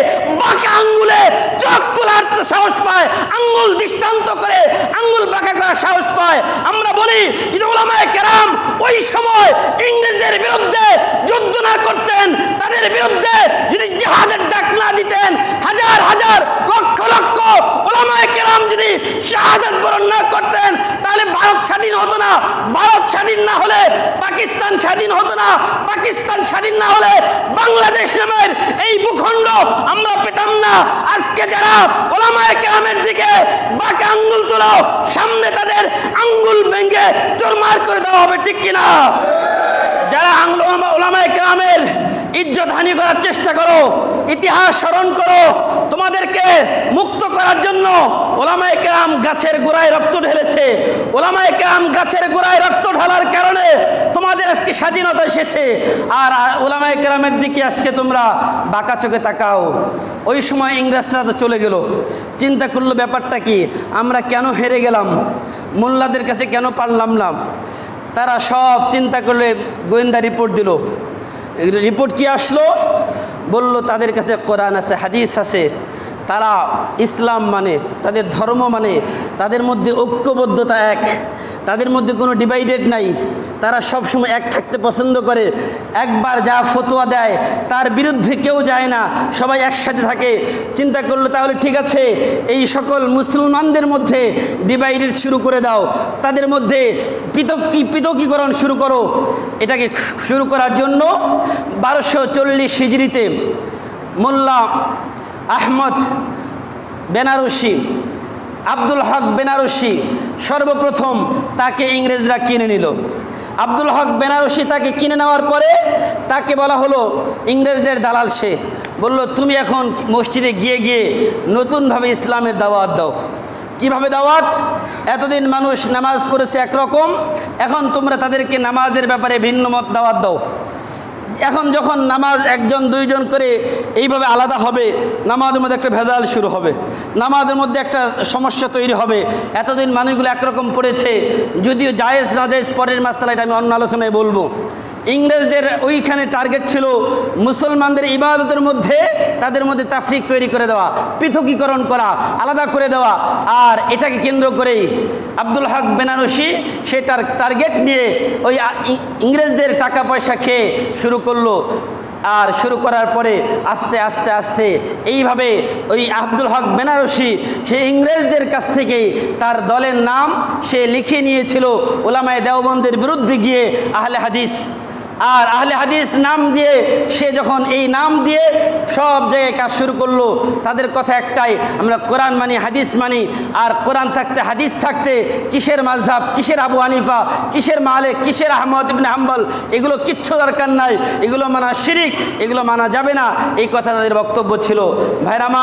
বাঁকা আঙ্গুলে চোখ তোলার সাহস পায়, আঙ্গুল দৃষ্টান্ত করে আঙ্গুল বাঁকা করার সাহস পায়। আমরা বলি যে উলামায়ে কেরাম ওই সময় ইংরেজদের বিরুদ্ধে যুদ্ধ না করতেন, তাদের বিরুদ্ধে যদি জিহাদের ডাক না দিতেন, হাজার হাজার লক্ষ লক্ষ উলামায়ে কেরাম যদি শাহাদাত বরণ না করতেন, তাহলে ভারত স্বাধীন হতো না। ভারত স্বাধীন না হলে পাকিস্তান স্বাধীন হতো না। পাকিস্তান স্বাধীন না হলে বাংলাদেশ নামের এই ভূখণ্ড আমরা পেতাম না। আজকে যারা উলামায়ে কেরামের দিকে বাঁকা আঙ্গুল তোলো, সামনে তাদের আঙ্গুল ভেঙে চুরমার করে দেওয়া হবে, ঠিক কিনা? যারা উলামায়ে কেরামের ইজ্জত হানি করার চেষ্টা করো, ইতিহাস স্মরণ করো, তোমাদেরকে মুক্ত করার জন্য উলামায়ে কেরাম গাছের গোড়ায় রক্ত ঢেলেছে। উলামায়ে কেরাম গাছের গোড়ায় রক্ত ঢালার কারণে তোমাদের আজকে স্বাধীনতা এসেছে। আর উলামায়ে কেরামের দিকে আজকে তোমরা বাঁকা চোখে তাকাও। ওই সময় ইংরেজরা তো চলে গেল, চিন্তা করলো ব্যাপারটা কি, আমরা কেন হেরে গেলাম, মোল্লাদের কাছে কেন পারলাম না। তারা সব চিন্তা করলে গোয়েন্দা রিপোর্ট দিল, রিপোর্ট কি আসলো? বলল তাদের কাছে কোরআন আছে, হাদিস আছে, তারা ইসলাম মানে, তাদের ধর্ম মানে, তাদের মধ্যে ঐক্যবদ্ধতা এক, তাদের মধ্যে কোনো ডিভাইডেড নাই, তারা সবসময় এক থাকতে পছন্দ করে। একবার যা ফতোয়া দেয় তার বিরুদ্ধে কেউ যায় না, সবাই একসাথে থাকে। চিন্তা করলো তাহলে ঠিক আছে, এই সকল মুসলমানদের মধ্যে ডিভাইডেড শুরু করে দাও, তাদের মধ্যে পৃথকীকরণ শুরু করো। এটাকে শুরু করার জন্য 1240 হিজরিতে মোল্লা আহমদ বেনারসি, আব্দুল হক বেনারসি সর্বপ্রথম তাকে ইংরেজরা কিনে নিল। আব্দুল হক বেনারসি তাকে কিনে নেওয়ার পরে তাকে বলা হলো, ইংরেজদের দালাল সে, বলল তুমি এখন মসজিদে গিয়ে গিয়ে নতুনভাবে ইসলামের দাওয়াত দাও। কিভাবে দাওয়াত? এতদিন মানুষ নামাজ পড়েছে একরকম, এখন তোমরা তাদেরকে নামাজের ব্যাপারে ভিন্ন মত দাওয়াত দাও। এখন যখন নামাজ একজন দুইজন করে এইভাবে আলাদা হবে, নামাজের মধ্যে একটা ভেজাল শুরু হবে, নামাজের মধ্যে একটা সমস্যা তৈরি হবে। এতদিন মানুষগুলো একরকম পড়েছে, যদিও জায়েজ না জায়েজ পরের মাসলা, এটা আমি অন্য আলোচনায় বলবো। ইংরেজদের ওইখানে টার্গেট ছিল মুসলমানদের ইবাদতের মধ্যে তাদের মধ্যে তাফরিক তৈরি করে দেওয়া, পৃথকীকরণ করা, আলাদা করে দেওয়া। আর এটাকে কেন্দ্র করেই আব্দুল হক বেনারসি সে তার টার্গেট নিয়ে ওই ইংরেজদের টাকা পয়সা খেয়ে শুরু করলো। আর শুরু করার পরে আস্তে আস্তে আস্তে এইভাবে ওই আব্দুল হক বেনারসি সে ইংরেজদের কাছ থেকে তার দলের নাম সে লিখে নিয়েছিল উলামায়ে দেওবন্দের বিরুদ্ধে গিয়ে আহলে হাদিস। আর আহলে হাদিস নাম দিয়ে সে যখন এই নাম দিয়ে সব জায়গায় কাজ শুরু করলো, তাদের কথা একটাই, আমরা কোরআন মানি, হাদিস মানি। আর কোরআন থাকতে হাদিস থাকতে কিসের মাযহাব, কিসের আবু হানিফা, কিসের মালিক, কিসের আহমদ ইবনে হাম্বল, এগুলো কিচ্ছু দরকার নাই, এগুলো মানা শিরিক, এগুলো মানা যাবে না, এই কথা তাদের বক্তব্য ছিল। ভাইরা আমার,